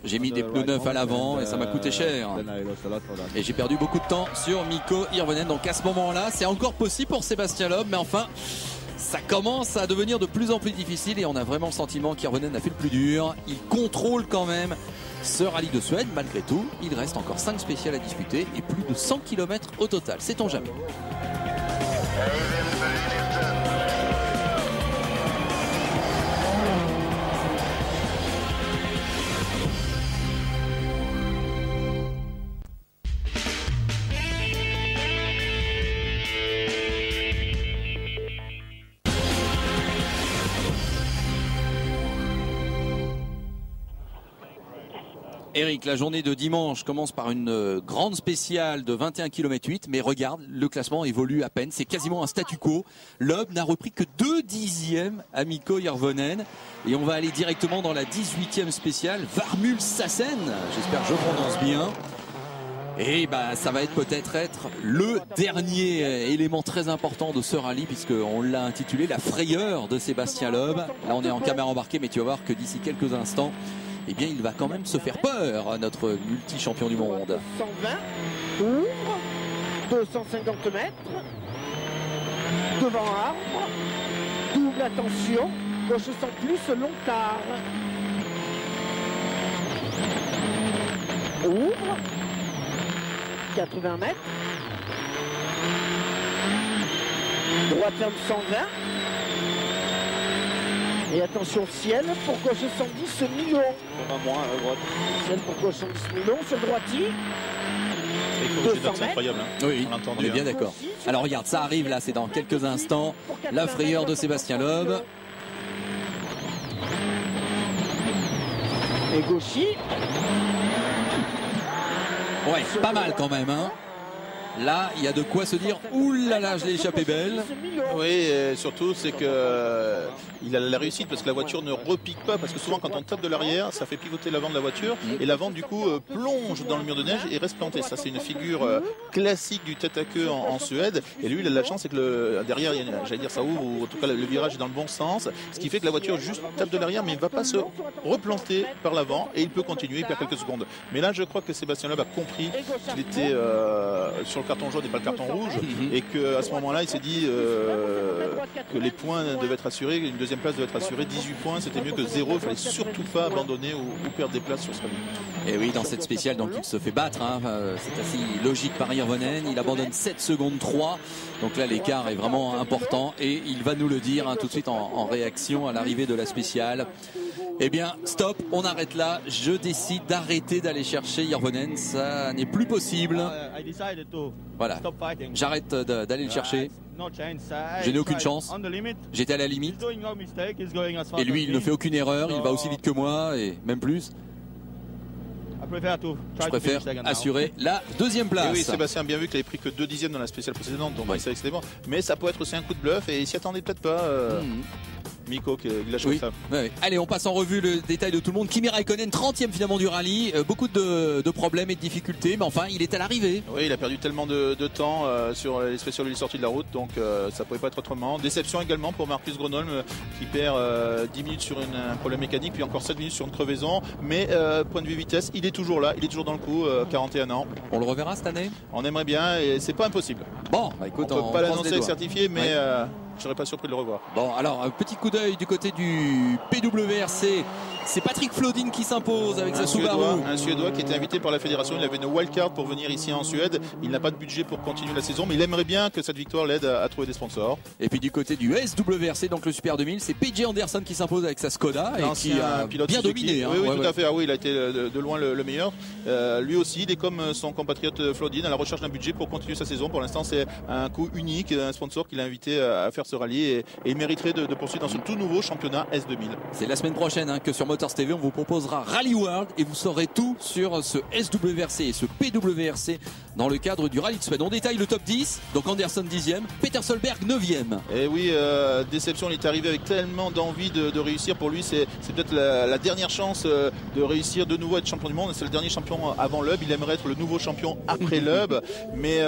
J'ai mis des pneus neufs à l'avant et ça m'a coûté cher. Et j'ai perdu beaucoup de temps sur Mikko Hirvonen. Donc à ce moment-là, c'est encore possible pour Sébastien Loeb, mais enfin, ça commence à devenir de plus en plus difficile et on a vraiment le sentiment qu'Hirvonen a fait le plus dur. Il contrôle quand même ce rallye de Suède, malgré tout, il reste encore 5 spéciales à disputer et plus de 100 km au total. Sait-on jamais. Eric, la journée de dimanche commence par une grande spéciale de 21 km 8, mais regarde, le classement évolue à peine, c'est quasiment un statu quo. Loeb n'a repris que 2 dixièmes à Mikko Järvonen, et on va aller directement dans la 18e spéciale, Varmul-Sassen, j'espère que je prononce bien. Et bah, ça va peut-être être le dernier élément très important de ce rallye, puisqu'on l'a intitulé la frayeur de Sébastien Loeb. Là on est en caméra embarquée, mais tu vas voir que d'ici quelques instants, eh bien, il va quand même se faire peur, notre multi-champion du monde. 120, ouvre, 250 mètres, devant arbre, double attention, gauche sans plus, long quart. Ouvre, 80 mètres, droite ferme 120. Et attention, ciel pour gauche 110 millions. Ciel pour gauche 110 millions sur le droitier. C'est incroyable. Hein. Oui, on est bien d'accord. Alors regarde, ça arrive là, c'est dans quelques instants. La frayeur de Sébastien Loeb. Et gauchy. Ouais, pas mal quand même, hein. Là, il y a de quoi se dire, oulala, je l'ai échappé belle. Oui, et surtout, c'est que il a la réussite parce que la voiture ne repique pas. Parce que souvent, quand on tape de l'arrière, ça fait pivoter l'avant de la voiture. Et l'avant, du coup, plonge dans le mur de neige et reste planté. Ça, c'est une figure classique du tête à queue en Suède. Et lui, il a de la chance, c'est que derrière, j'allais dire, ça ouvre, ou en tout cas, le virage est dans le bon sens. Ce qui fait que la voiture juste tape de l'arrière, mais il ne va pas se replanter par l'avant. Et il peut continuer, il perd quelques secondes. Mais là, je crois que Sébastien Loeb a compris qu'il était sur le carton jaune et pas le carton rouge, et qu'à ce moment-là il s'est dit que les points devaient être assurés, une deuxième place devait être assurée, 18 points c'était mieux que 0, il fallait surtout pas abandonner ou perdre des places sur ce rallye. Et oui, dans cette spéciale, donc il se fait battre, hein. C'est assez logique par Järvonen, il abandonne 7 secondes 3, donc là l'écart est vraiment important et il va nous le dire, hein, tout de suite en réaction à l'arrivée de la spéciale. Eh bien, stop, on arrête là. Je décide d'arrêter d'aller chercher Järvonen. Ça n'est plus possible. Voilà. J'arrête d'aller le chercher. Je n'ai aucune chance. J'étais à la limite. Et lui, il ne fait aucune erreur. Il va aussi vite que moi et même plus. Je préfère assurer la deuxième place. Et oui, Sébastien a bien vu qu'il avait pris que 2 dixièmes dans la spéciale précédente, donc c'est excellent. Mais ça peut être aussi un coup de bluff et il s'y attendait peut-être pas. Mikko qui lâche ça. Ouais. Allez, on passe en revue le détail de tout le monde. Kimi Räikkönen, 30e finalement du rallye. Beaucoup de problèmes et de difficultés, mais enfin, il est à l'arrivée. Oui, il a perdu tellement de temps sur les spéciales de sortie de la route, donc ça pouvait pas être autrement. Déception également pour Marcus Grönholm qui perd 10 minutes sur un problème mécanique, puis encore 7 minutes sur une crevaison. Mais point de vue vitesse, il est toujours là, il est toujours dans le coup, 41 ans. On le reverra cette année? On aimerait bien et c'est pas impossible. Bon, bah écoute, on peut pas l'annoncer certifié, mais je serais pas surpris de le revoir. Bon, alors un petit coup d'œil du côté du PWRC. C'est Patrick Flodin qui s'impose avec sa Subaru. Un Suédois qui était invité par la fédération. Il avait une wildcard pour venir ici en Suède. Il n'a pas de budget pour continuer la saison, mais il aimerait bien que cette victoire l'aide à trouver des sponsors. Et puis du côté du SWRC, donc le Super 2000, c'est PJ Anderson qui s'impose avec sa Skoda et qui a bien dominé. Oui, tout à fait. Ah oui, il a été de loin le meilleur. Lui aussi, il est comme son compatriote Flodin à la recherche d'un budget pour continuer sa saison. Pour l'instant, c'est un coup unique, un sponsor qui l'a invité à faire ce rallye et il mériterait de poursuivre dans ce tout nouveau championnat S2000. C'est la semaine prochaine que sur Motors TV, on vous proposera Rally World et vous saurez tout sur ce SWRC et ce PWRC dans le cadre du Rallye de Suède. On détaille le top 10, donc Anderson 10e, Peter Solberg 9e. Et oui, déception, il est arrivé avec tellement d'envie de réussir. Pour lui, c'est peut-être la dernière chance de réussir de nouveau à être champion du monde. C'est le dernier champion avant Loeb, il aimerait être le nouveau champion après Loeb, mais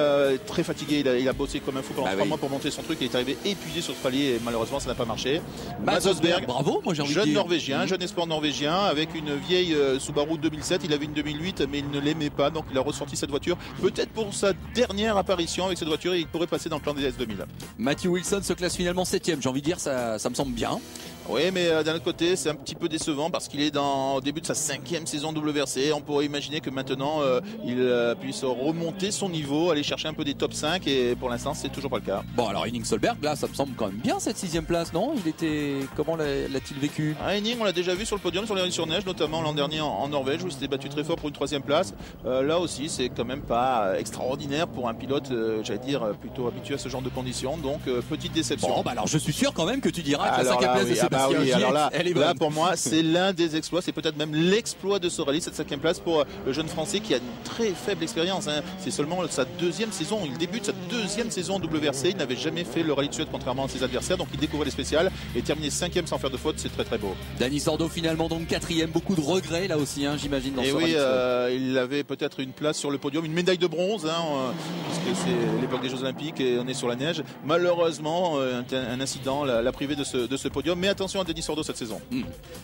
très fatigué, il a bossé comme un fou pendant 3 mois pour monter son truc, il est arrivé épuisé sur ce rallye et malheureusement ça n'a pas marché. Mats Rosberg, bravo, moi j'ai envie de jeune dire. Norvégien, jeune espoir norvégien avec une vieille Subaru 2007. Il avait une 2008 mais il ne l'aimait pas, donc il a ressorti cette voiture. Peut-être pour sa dernière apparition avec cette voiture, il pourrait passer dans le plan des S2000. Matthew Wilson se classe finalement 7ème. J'ai envie de dire, ça me semble bien. Oui, mais d'un autre côté, c'est un petit peu décevant parce qu'il est au début de sa 5e saison WRC. On pourrait imaginer que maintenant, il puisse remonter son niveau, aller chercher un peu des top 5 et pour l'instant, c'est toujours pas le cas. Bon, alors Henning Solberg, là, ça me semble quand même bien cette 6ème place, non? Il était... Comment l'a-t-il vécu? Henning, on l'a déjà vu sur le podium, sur les rallyes sur neige, notamment l'an dernier en Norvège où il s'était battu très fort pour une 3e place. Là aussi, c'est quand même pas extraordinaire pour un pilote, j'allais dire, plutôt habitué à ce genre de conditions. Donc, petite déception. Bon, bah alors je suis sûr quand même que tu diras que la 5ème place de Sébastien alors là, elle est bonne. Là, pour moi, c'est l'un des exploits, c'est peut-être même l'exploit de ce rallye, cette 5e place pour le jeune Français qui a une très faible expérience. Hein. C'est seulement sa 2e saison, il débute sa 2e saison WRC, il n'avait jamais fait le rallye de Suède contrairement à ses adversaires, donc il découvre les spéciales et terminer 5e sans faire de faute, c'est très très beau. Dani Sordo finalement donc 4ème, beaucoup de regrets là aussi, hein, j'imagine, dans et ce oui, rallye. il avait peut-être une place sur le podium, une médaille de bronze, hein, puisque c'est l'époque des Jeux Olympiques et on est sur la neige. Malheureusement, un incident l'a privé de ce podium, mais attention à Dani Sordo cette saison.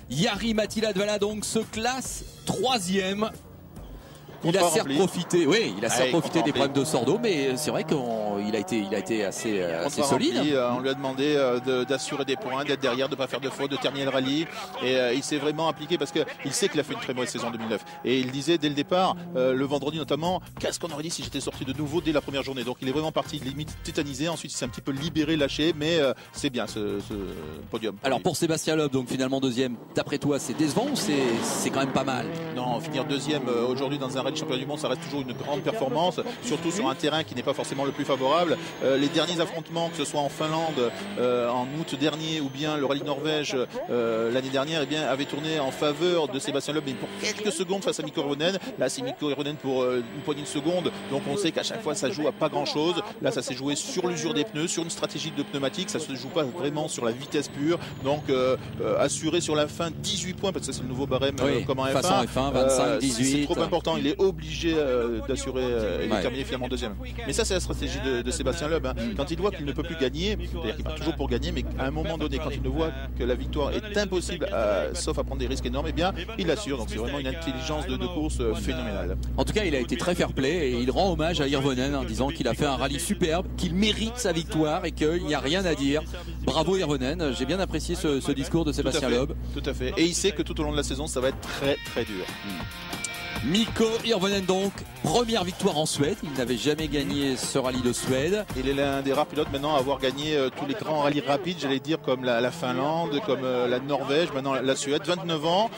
Jari Latvala donc se classe 3ème. Il a certes profité, oui, il a certes profité des problèmes de Sordo, mais c'est vrai qu'il a été assez solide. On lui a demandé d'assurer des points, d'être derrière, de ne pas faire de faute, de terminer le rallye. Et il s'est vraiment impliqué parce qu'il sait qu'il a fait une très mauvaise saison 2009. Et il disait dès le départ, le vendredi notamment, qu'est-ce qu'on aurait dit si j'étais sorti de nouveau dès la première journée. Donc il est vraiment parti limite tétanisé. Ensuite il s'est un petit peu libéré, lâché, mais c'est bien ce podium. Alors pour Sébastien Loeb, donc finalement 2ème, d'après toi c'est décevant ou c'est quand même pas mal? Non, finir 2ème aujourd'hui dans un rallye championnat du monde, ça reste toujours une grande performance, surtout sur un terrain qui n'est pas forcément le plus favorable. Les derniers affrontements, que ce soit en Finlande en août dernier ou bien le rallye de Norvège l'année dernière, eh bien, avaient tourné en faveur de Sébastien Loeb, mais pour quelques secondes face à Mikko Hirvonen. Là c'est Mikko Hirvonen pour une poignée de secondes, donc on sait qu'à chaque fois ça joue à pas grand chose. Là ça s'est joué sur l'usure des pneus, sur une stratégie de pneumatique, ça se joue pas vraiment sur la vitesse pure, donc assuré sur la fin 18 points parce que c'est le nouveau barème comme en F1. Façon F1, 25, 18. C'est trop important, il est obligé d'assurer et de terminer finalement 2ème. Mais ça c'est la stratégie de Sébastien Loeb. Hein. Quand il voit qu'il ne peut plus gagner, c'est-à-dire qu'il part toujours pour gagner, mais à un moment donné, quand il ne voit que la victoire est impossible, sauf à prendre des risques énormes, eh bien il assure. Donc c'est vraiment une intelligence de course phénoménale. En tout cas, il a été très fair-play et il rend hommage à Hirvonen en disant qu'il a fait un rallye superbe, qu'il mérite sa victoire et qu'il n'y a rien à dire. Bravo Hirvonen, j'ai bien apprécié ce discours de Sébastien Loeb. Tout à fait. Et il sait que tout au long de la saison, ça va être très très dur. Mikko Hirvonen donc, première victoire en Suède, il n'avait jamais gagné ce rallye de Suède. Il est l'un des rares pilotes maintenant à avoir gagné tous les grands rallyes rapides, j'allais dire comme la Finlande, comme la Norvège, maintenant la Suède, 29 ans.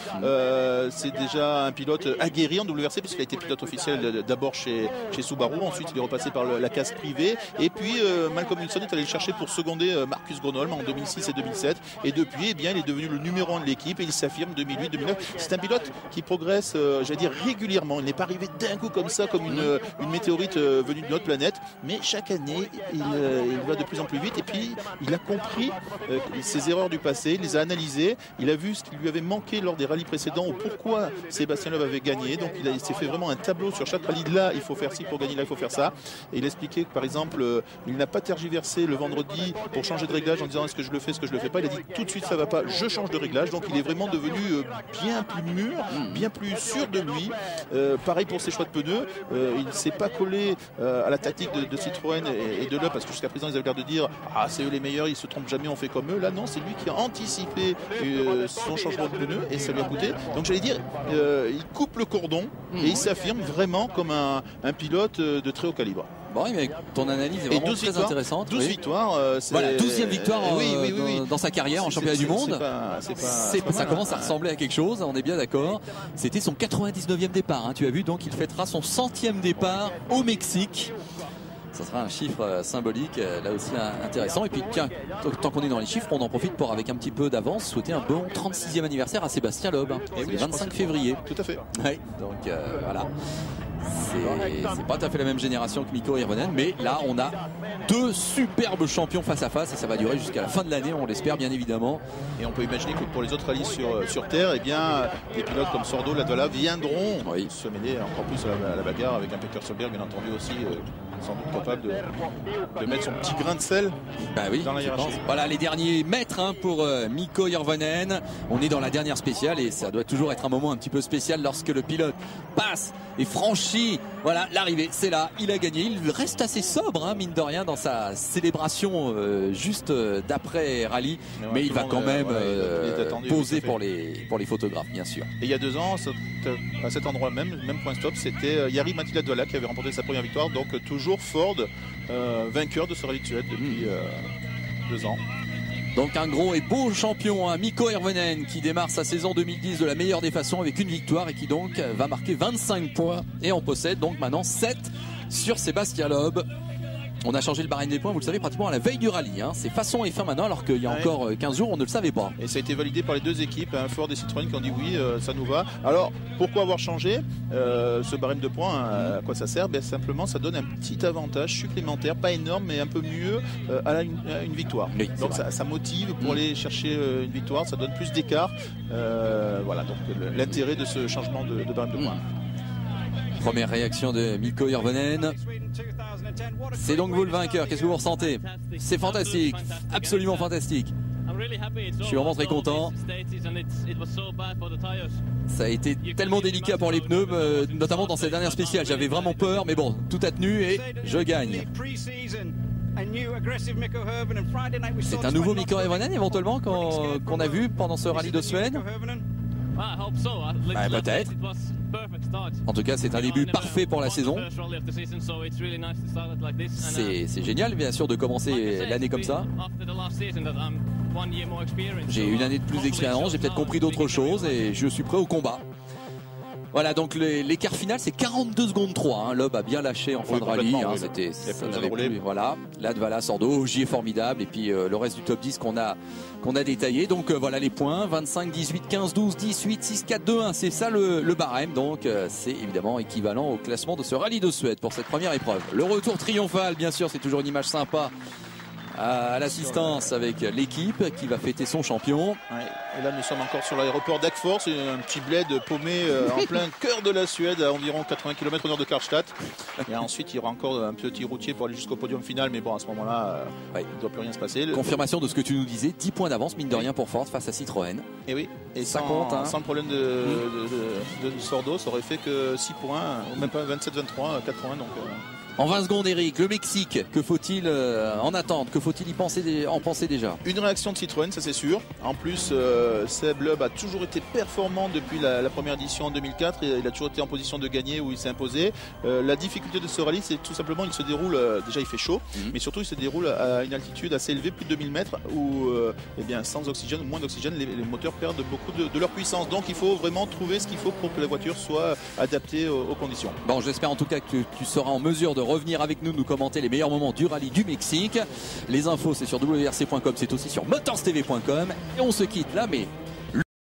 C'est déjà un pilote aguerri en WRC puisqu'il a été pilote officiel d'abord chez Subaru, ensuite il est repassé par la case privée et puis Malcolm Wilson est allé le chercher pour seconder Marcus Gronholm en 2006 et 2007 et depuis eh bien, il est devenu le numéro 1 de l'équipe et il s'affirme 2008, 2009. C'est un pilote qui progresse, j'allais dire régulièrement, il n'est pas arrivé d'un coup comme ça, comme une météorite venue de notre planète, mais chaque année il va de plus en plus vite et puis il a compris ses erreurs du passé, il les a analysées, il a vu ce qui lui avait manqué lors des rallyes précédents ou pourquoi Sébastien Loeb avait gagné, donc il s'est fait vraiment un tableau sur chaque rallye, là il faut faire ci pour gagner, là il faut faire ça, et il a expliqué que par exemple il n'a pas tergiversé le vendredi pour changer de réglage en disant est-ce que je le fais, est-ce que je le fais pas, il a dit tout de suite ça va pas, je change de réglage, donc il est vraiment devenu bien plus mûr, bien plus sûr de lui. Pareil pour ses choix de pneus, il ne s'est pas collé à la tactique de Citroën et de Loeb parce que jusqu'à présent ils avaient l'air de dire ah c'est eux les meilleurs, ils se trompent jamais, on fait comme eux. Là non, c'est lui qui a anticipé son changement de pneus et ça lui a coûté. Donc j'allais dire il coupe le cordon et il s'affirme vraiment comme un pilote de très haut calibre. Bon, mais ton analyse est vraiment très intéressante. 12 victoires. Voilà, 12e victoire dans sa carrière en championnat du monde. Ça commence à ressembler à quelque chose, on est bien d'accord. C'était son 99e départ, hein, tu as vu, donc il fêtera son 100e départ au Mexique. Ça sera un chiffre symbolique, là aussi intéressant. Et puis tiens, tant qu'on est dans les chiffres, on en profite pour, avec un petit peu d'avance, souhaiter un bon 36e anniversaire à Sébastien Loeb. C'est le 25 février. Tout à fait. Ouais, donc voilà. C'est pas tout à fait la même génération que Mikko Hirvonen, mais là on a deux superbes champions face à face et ça va durer jusqu'à la fin de l'année, on l'espère bien évidemment. Et on peut imaginer que pour les autres rallyes sur Terre, eh bien, des pilotes comme Sordo, Latvala viendront se mêler encore plus à la bagarre avec un Peter Solberg bien entendu aussi sans doute capable de mettre son petit grain de sel dans la hiérarchie. Voilà les derniers mètres pour Mikko Hirvonen. On est dans la dernière spéciale et ça doit toujours être un moment un petit peu spécial lorsque le pilote passe et franchit. Voilà, l'arrivée, c'est là, il a gagné. Il reste assez sobre, mine de rien, dans sa célébration juste d'après rallye. Mais il va quand même poser pour les photographes, bien sûr. Et il y a 2 ans, à cet endroit même point stop, c'était Jari Matiladvala qui avait remporté sa première victoire. Donc toujours Ford, vainqueur de ce rallye de Suède depuis 2 ans. Donc un gros et beau champion, Mikko Hirvonen, qui démarre sa saison 2010 de la meilleure des façons avec une victoire et qui donc va marquer 25 points et en possède donc maintenant 7 sur Sébastien Loeb. On a changé le barème des points, vous le savez, pratiquement à la veille du rallye. C'est façon F1 maintenant, alors qu'il y a encore 15 jours, on ne le savait pas. Et ça a été validé par les 2 équipes, Ford et Citroën, qui ont dit oui, ça nous va. Alors, pourquoi avoir changé ce barème de points? À quoi ça sert? Simplement, ça donne un petit avantage supplémentaire, pas énorme, mais un peu mieux à une victoire. Oui, donc ça motive pour aller chercher une victoire, ça donne plus d'écart. Voilà, donc l'intérêt de ce changement de barème de points. Première réaction de Mikko Hirvonen. C'est donc vous le vainqueur, qu'est-ce que vous ressentez? C'est fantastique, absolument fantastique. Je suis vraiment très content. Ça a été tellement délicat pour les pneus, notamment dans cette dernière spéciale. J'avais vraiment peur, mais bon, tout a tenu et je gagne. C'est un nouveau Mikko Hirvonen éventuellement qu'on a vu pendant ce rallye de Suède? Peut-être. En tout cas, c'est un début parfait pour la saison. C'est génial, bien sûr, de commencer l'année comme ça. J'ai une année de plus d'expérience, j'ai peut-être compris d'autres choses et je suis prêt au combat. Voilà, donc l'écart final c'est 42 secondes 3. Loeb a bien lâché en fin de rallye. Ça n'avait plus. Voilà, Latvala, Sordo, Ogier formidable. Et puis le reste du top 10 qu'on a détaillé. Donc voilà les points 25, 18, 15, 12, 18, 6, 4, 2, 1. C'est ça le barème. Donc c'est évidemment équivalent au classement de ce rallye de Suède pour cette première épreuve. Le retour triomphal, bien sûr, c'est toujours une image sympa à l'assistance avec l'équipe qui va fêter son champion. Et là nous sommes encore sur l'aéroport d'Agfors, c'est un petit bled paumé en plein cœur de la Suède, à environ 80 km au nord de Karlstad. Et ensuite il y aura encore un petit routier pour aller jusqu'au podium final, mais bon, à ce moment là il ne doit plus rien se passer. Confirmation de ce que tu nous disais, 10 points d'avance mine de rien pour Ford face à Citroën. Et oui, et ça compte, sans le problème de Sordo, ça aurait fait que 6 points, ou même pas 27-23, 4 points. Donc en 20 secondes, Eric, le Mexique, que faut-il en attendre? Que faut-il en penser déjà? Une réaction de Citroën, ça c'est sûr. En plus, Seb Loeb a toujours été performant depuis la première édition en 2004. Et il a toujours été en position de gagner où il s'est imposé. La difficulté de ce rallye, c'est tout simplement il se déroule, déjà il fait chaud, mais surtout il se déroule à une altitude assez élevée, plus de 2000 mètres, où sans oxygène ou moins d'oxygène, les moteurs perdent beaucoup de leur puissance. Donc il faut vraiment trouver ce qu'il faut pour que la voiture soit adaptée aux conditions. Bon, j'espère en tout cas que tu seras en mesure de revenir avec nous commenter les meilleurs moments du rallye du Mexique. Les infos c'est sur wrc.com, c'est aussi sur motorstv.com et on se quitte là, mais